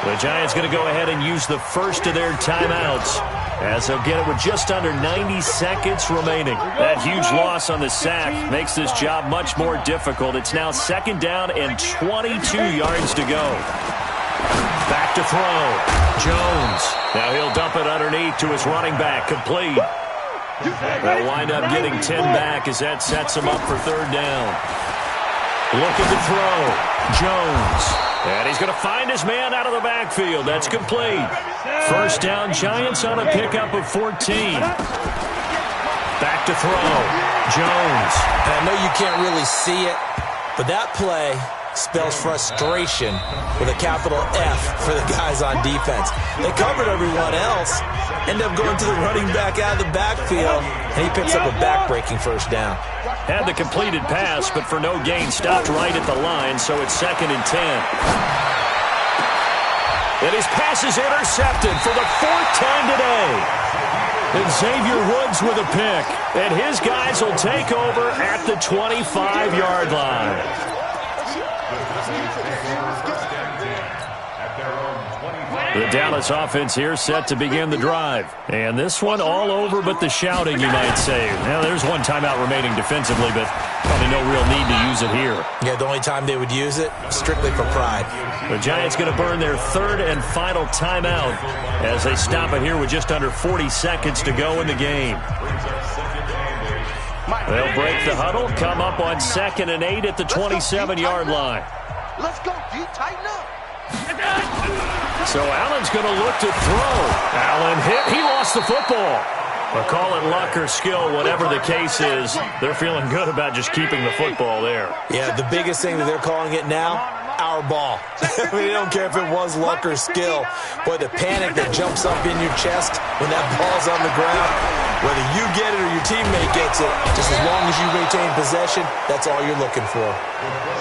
The Giants going to go ahead and use the first of their timeouts as they'll get it with just under 90 seconds remaining. That huge loss on the sack makes this job much more difficult. It's now 2nd down and 22 yards to go. Back to throw. Jones. Now he'll dump it underneath to his running back. Complete. They'll wind up getting 10 back as that sets him up for 3rd down. Looking to throw. Jones. And he's going to find his man out of the backfield. That's complete. 1st down, Giants on a pickup of 14. Back to throw. Jones. And I know you can't really see it, but that play spells frustration with a capital F for the guys on defense. They covered everyone else, end up going to the running back out of the backfield, and he picks up a back-breaking first down. Had the completed pass, but for no gain, stopped right at the line, so it's 2nd and 10. And his pass is intercepted for the 4th time today. And Xavier Woods with a pick, and his guys will take over at the 25-yard line. The Dallas offense here set to begin the drive. And this one all over but the shouting, you might say. Now, there's one timeout remaining defensively, but probably no real need to use it here. Yeah, the only time they would use it, strictly for pride. The Giants going to burn their 3rd and final timeout as they stop it here with just under 40 seconds to go in the game. They'll break the huddle, come up on 2nd and 8 at the 27-yard line. Let's go, D. Tighten up. So Allen's going to look to throw. Allen hit. He lost the football. But call it luck or skill, whatever the case is, they're feeling good about just keeping the football there. Yeah, the biggest thing that they're calling it now, our ball. I mean, they don't care if it was luck or skill. Boy, the panic that jumps up in your chest when that ball's on the ground, whether you get it or your teammate gets it, just as long as you retain possession, that's all you're looking for.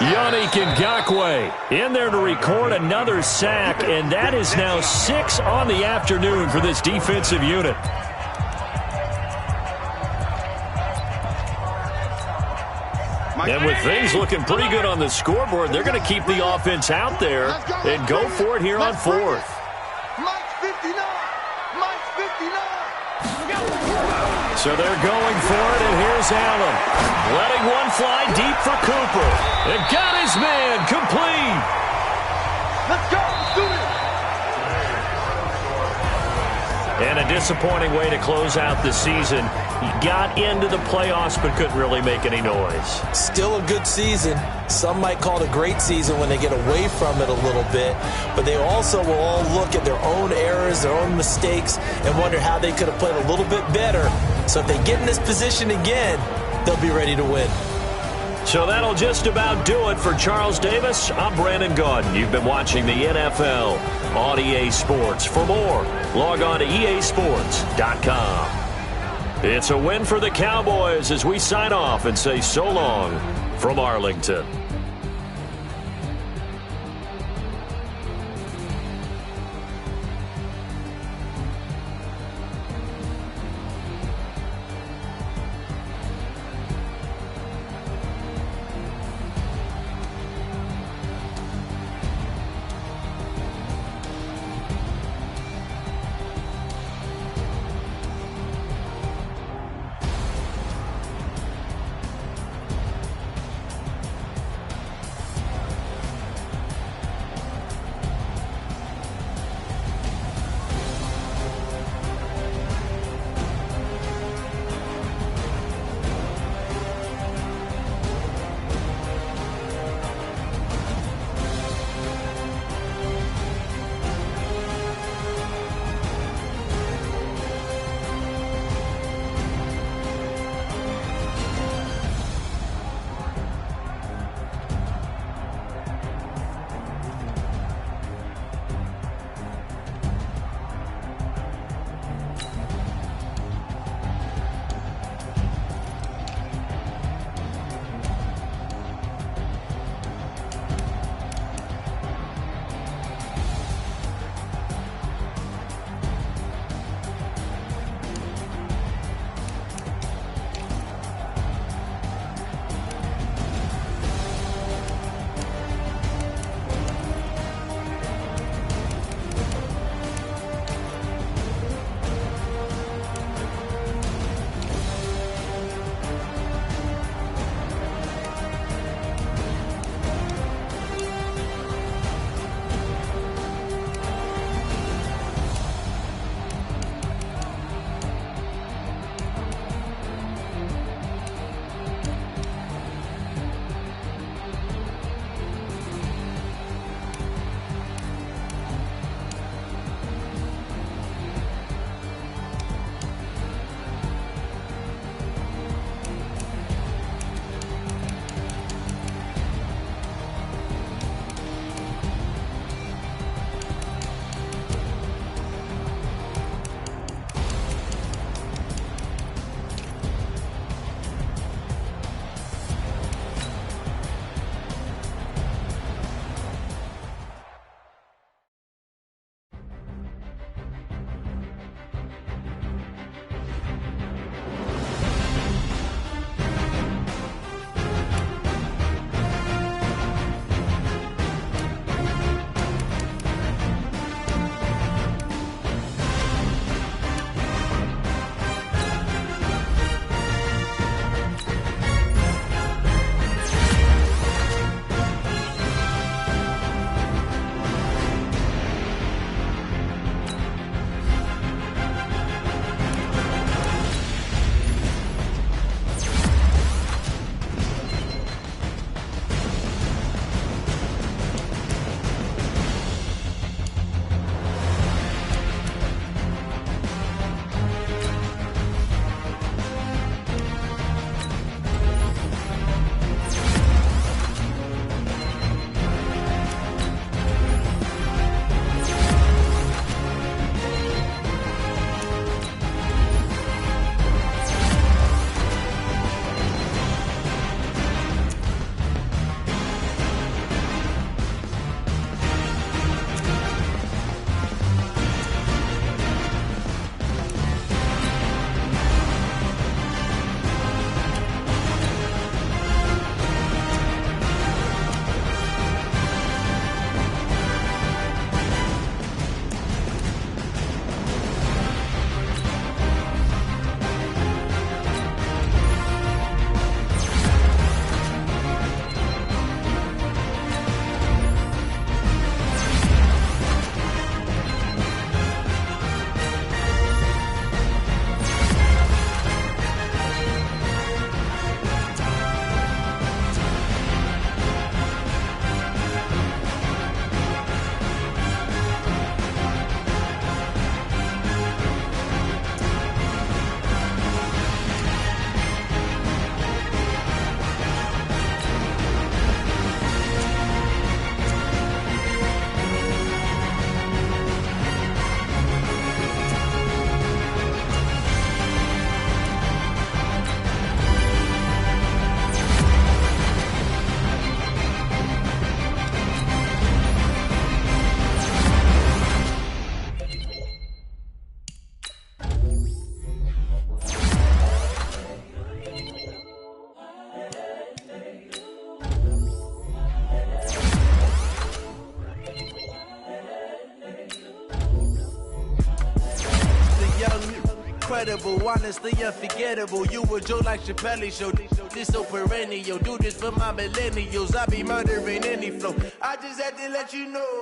Yannick Ngakoue in there to record another sack, and that is now 6 on the afternoon for this defensive unit. And with things looking pretty good on the scoreboard, they're going to keep the offense out there and go for it here on 4th. Mike's 59. Mike's 59. So they're going for it, and here's Allen. Letting one fly deep for Cooper. And got his man complete. Let's go. Let's do it. And a disappointing way to close out the season. He got into the playoffs but couldn't really make any noise. Still a good season. Some might call it a great season when they get away from it a little bit. But they also will all look at their own errors, their own mistakes, and wonder how they could have played a little bit better. So if they get in this position again, they'll be ready to win. So that'll just about do it for Charles Davis. I'm Brandon Gaudin. You've been watching the NFL on EA Sports. For more, log on to easports.com. It's a win for the Cowboys as we sign off and say so long from Arlington. incredible, honestly unforgettable. You a Joe like Chappelle show. This so perennial. Do this for my millennials. I be murdering any flow. I just had to let you know.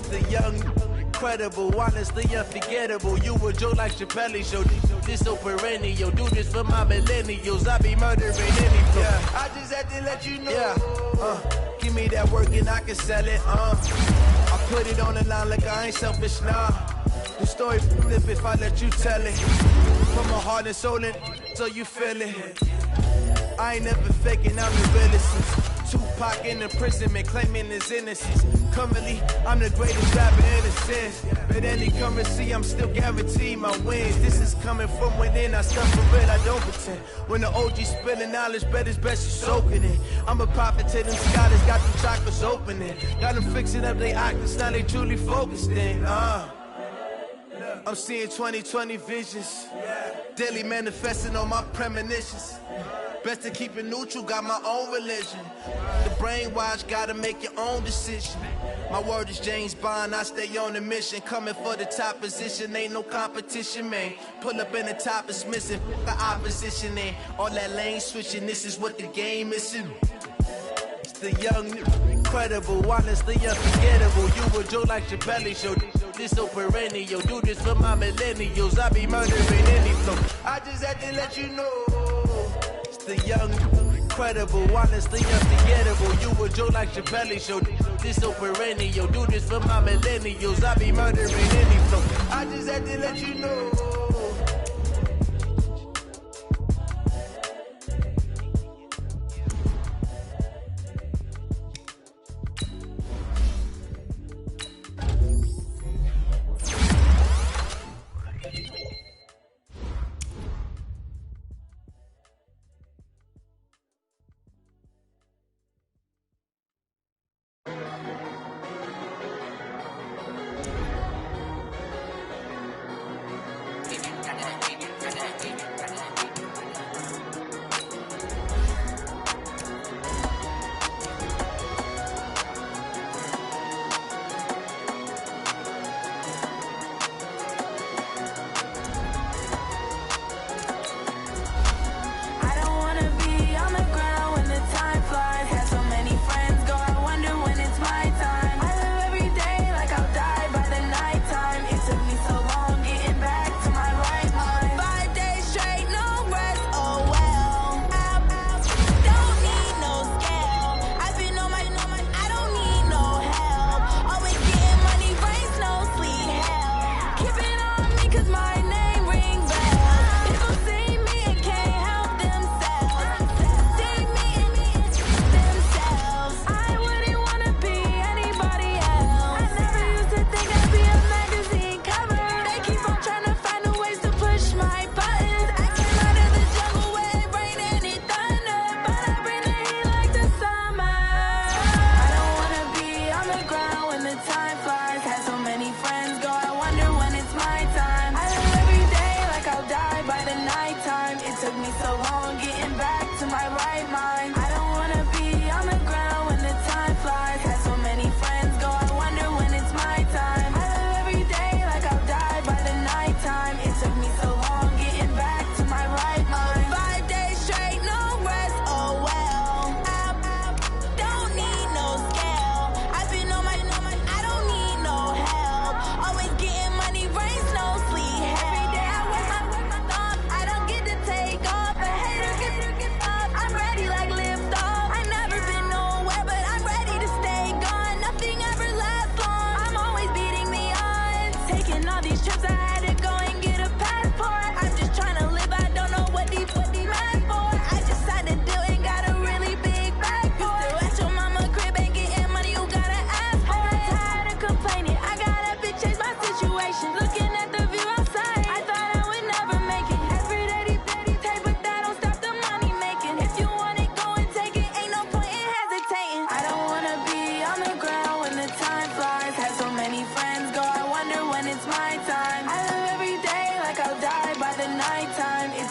The young, incredible, honestly unforgettable. You a Joe like Chappelle show. This so perennial. Do this for my millennials. I be murdering any flow. Yeah. I just had to let you know. Yeah. Give me that work and I can sell it. I put it on the line like I ain't selfish, nah. The story flip if I let you tell it. From my heart and soul in, so you feel it. I ain't never faking, I'm the realest. Tupac in imprisonment, claiming his innocence. Currently, I'm the greatest rapper in a sense. But any currency, I'm still guaranteed my wins. This is coming from within, I stuff for real, I don't pretend. When the OG spilling knowledge, bet it's best you soak it in. I'm a prophet to them scholars, got them chakras opening. Got them fixing up they octaves, now they truly focused in. I'm seeing 2020 visions. Daily manifesting on my premonitions. Best to keep it neutral, got my own religion. The brainwash, gotta make your own decision. My word is James Bond, I stay on the mission. Coming for the top position, ain't no competition, man. Pull up in the top, it's missing, the opposition ain't. All that lane switching, this is what the game is. It's the young, incredible, honestly unforgettable. You a Joe like Chappelle show. This so perennial. Do this for my millennials. I be murdering any flow. I just had to let you know. The young, incredible, honestly unforgettable. You a Joe like Chappelle show. This so perennial. Do this for my millennials. I be murdering any flow. I just had to let you know.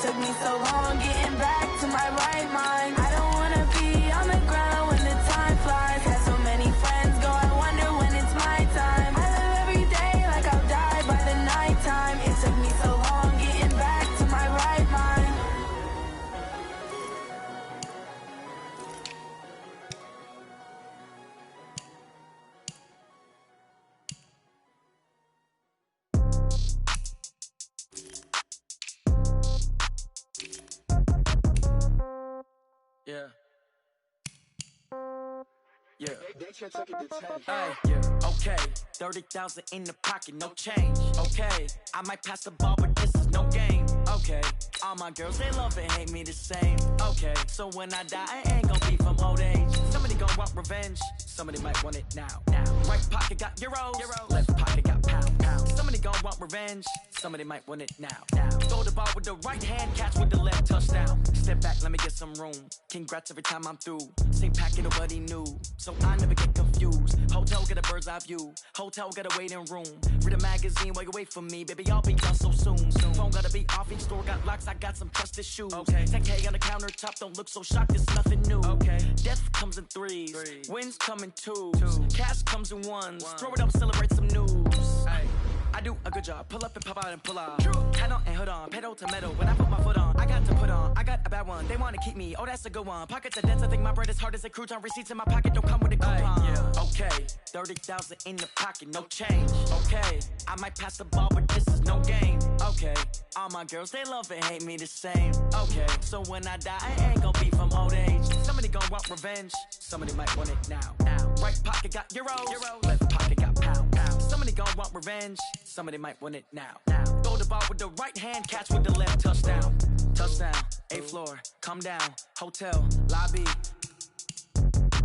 Took me so long getting Yeah. Yeah. Yeah. Okay. 30,000 in the pocket, no change. Okay. I might pass the ball, but this is no game. Okay. All my girls, they love and hate me the same. Okay. So when I die, I ain't gonna be from old age. Somebody gon' want revenge. Somebody might want it now. Right pocket got euros. Left pocket got pounds. Somebody gon' want revenge. Somebody might want it now. Throw the ball with the right hand, catch with the left, touchdown. Step back, let me get some room. Congrats every time I'm through. Same packet, nobody new. So I never get confused. Hotel get a bird's eye view. Hotel get a waiting room. Read a magazine while you wait for me. Baby, I'll be done so soon. Phone gotta be off, each store got locks. I got some trusted shoes. Okay. 10K on the countertop, don't look so shocked, it's nothing new. Okay. Death comes in threes. Wins come in twos. Cash comes in ones. Throw it up, celebrate some news. Ay. I do a good job. Pull up and pop out and pull off. Hat on and hood on. Pedal to metal. When I put my foot on, I got to put on. I got a bad one. They want to keep me. Oh, that's a good one. Pockets are dense. I think my bread is hard as a crouton. Receipts in my pocket don't come with a coupon. Yeah. Okay. 30,000 in the pocket. No change. Okay. I might pass the ball, but this is no game. Okay. All my girls, they love and hate me the same. Okay. So when I die, I ain't gonna be from old age. Somebody gon' want revenge. Somebody might want it now. Right pocket got euros. Left pocket got pounds. Somebody gon' want revenge. Somebody might want it now. Throw the ball with the right hand, catch with the left, touchdown. Touchdown, 8th floor, come down, hotel, lobby.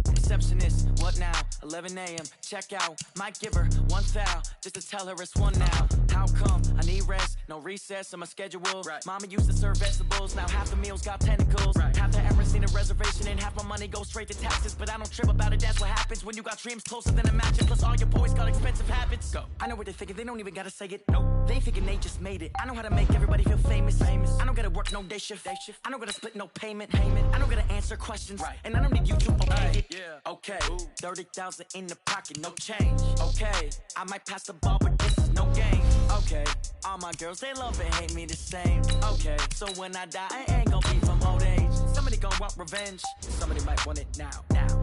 Receptionist, what now? 11 a.m., check out. Might give her one foul, just to tell her it's one now. How come? I need rest, no recess in my schedule. Right. Mama used to serve vegetables, now half the meals got tentacles. Right. Half the errands need a reservation, and half my money goes straight to taxes. But I don't trip about it, that's what happens when you got dreams closer than a mattress. Plus all your boys got expensive habits. Go. I know what they're thinking, they don't even gotta say it. Nope. They thinking they just made it. I know how to make everybody feel famous. I don't gotta work no day shift. I don't gotta split no payment. I don't gotta answer questions. Right. And I don't need you to okay it. Yeah. Okay. 30,000 in the pocket, no change. Okay. I might pass the ball, but this is no game. Okay. All my girls, they love and hate me the same. Okay. So when I die, I ain't gonna be from old age. Somebody gon' want revenge. Somebody might want it now.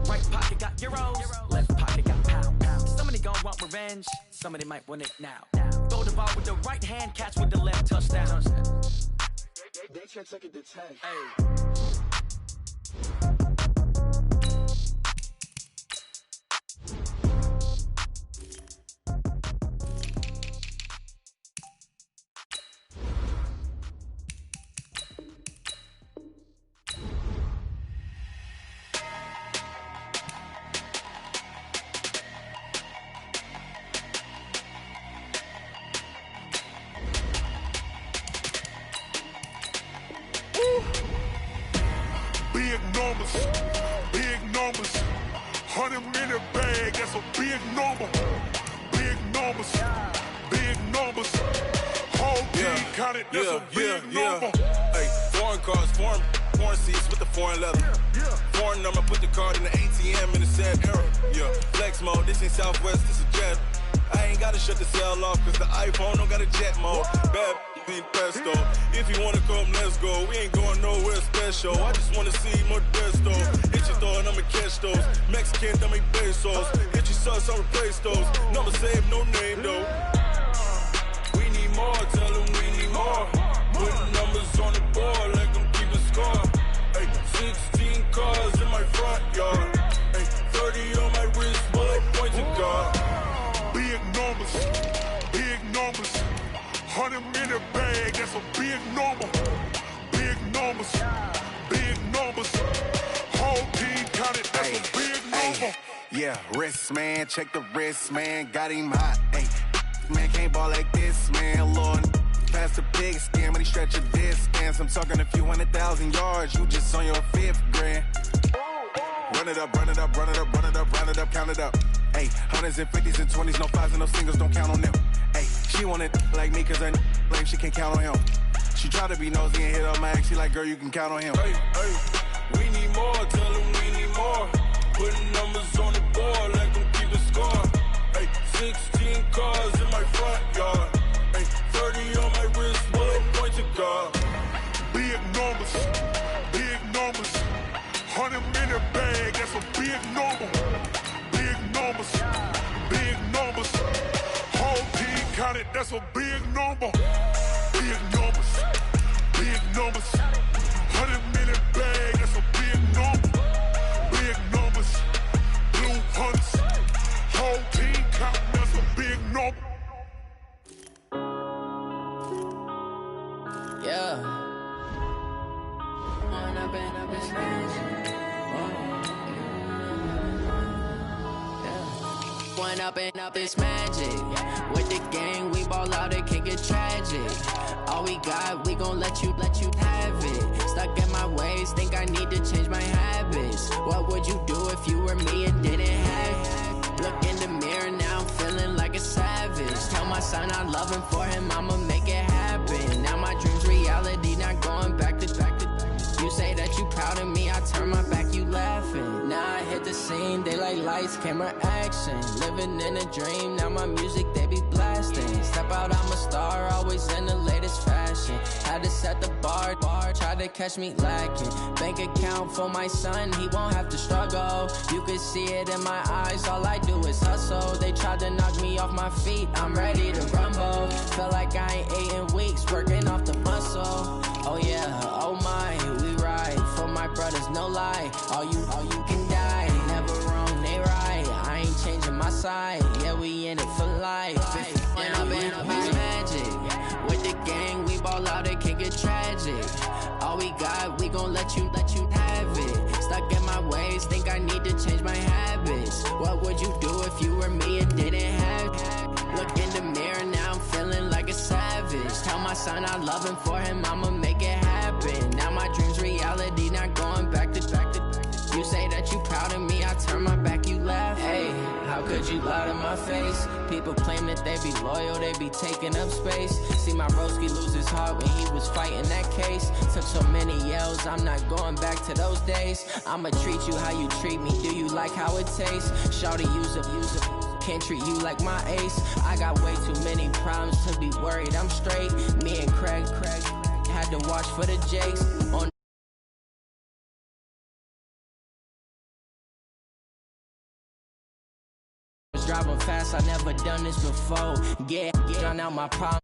Right pocket got euros. Left pocket got pounds. Somebody gon' want revenge. Somebody might want it now. Throw the ball with the right hand, catch with the left, touchdown. They can't take it to 10. Hey. Big numbers, 100 minute bag, that's a big number. Big numbers, whole team counted, that's a big number. Hey, foreign cars, foreign seats with the foreign leather. Foreign number, put the card in the ATM in the sad era. Yeah, flex mode, this ain't Southwest, this is jet. I ain't gotta shut the cell off, cause the iPhone don't got a jet mode. Bad pesto. If you wanna come, let's go. We ain't going nowhere special. I just wanna see more desto. Hit your throw and I'ma catch those. Mexican, I make pesos. Hit your sauce, I'll replace those. Number save, no name though. We need more, tell them we need more. Putting numbers on the board, let them keep a score. Hey, 16 cars in my front yard. Hey, 30 on my wrist, bullet point to God. Big numbers, 100 minute bag, that's a big number. Big numbers, whole team counted, that's a big number. Yeah, wrist man, check the wrist man, got him hot. Ay, man can't ball like this, man. Lord, past the big skin, when he stretch a distance. I'm talking a few 100,000 yards, you just on your 5th grand. Run it up, count it up. Ay, 100s and 50s and 20s, no 5s and no singles, don't count on them. Ay, she want it like me, cause her lame, she can't count on him. She try to be nosy and hit up my ex, she like, girl, you can count on him. Hey, we need more, tell them we need more. Putting numbers on the board, let them keep a score. Hey, 16 cars in my front yard. Hey, 30 on my wrist, bullet point to God. Big numbers, 100 minute bag, that's a big number. Big numbers, whole team counted, that's a big number. Big numbers, 100 minute bag, that's a big number. One up and up is magic. With the gang, we ball out, it can get tragic. All we got, we gon' let you have it. Stuck in my ways, think I need to change my habits. What would you do if you were me and didn't have it? Look in the mirror, now I'm feeling like a savage. Tell my son I love him, for him I'ma make it happen. Now my dream's reality, not going back to. You say that you proud of me, I turn my back, you laughing. Now I hit the scene, they like lights, camera, action. Living in a dream, now my music, they be blasting. Step out, I'm a star, always in the latest fashion. Had to set the bar, try to catch me lacking. Bank account for my son, he won't have to struggle. You can see it in my eyes, all I do is hustle. They tried to knock me off my feet, I'm ready to rumble. Felt like I ain't ate in weeks, working off the muscle. Oh yeah, oh my, we ride for my brothers, no lie. All you can die, never wrong, they right. I ain't changing my side, yeah, we in it for life. When up and up is magic. With the gang, we ball out, it can get tragic. All we got, we gon' let you have it. Stuck in my ways, think I need to change my habits. What would you do if you were me and didn't have it? Look in the mirror, now I'm feeling like a savage. Tell my son I love him, for him I'ma make it happen. Now my dream's reality, not going back to. You say that you proud of me, I turn my back, you laugh. Hey, how could you lie to my face? People claim that they be loyal, they be taking up space. See my broski lose his heart when he was fighting that case. Took so many yells, I'm not going back to those days. I'ma treat you how you treat me, do you like how it tastes? Shawty, use it. Can't treat you like my ace. I got way too many problems to be worried, I'm straight. Me and Craig had to watch for the Jakes. On driving fast, I never done this before. Yeah, drown out my problems.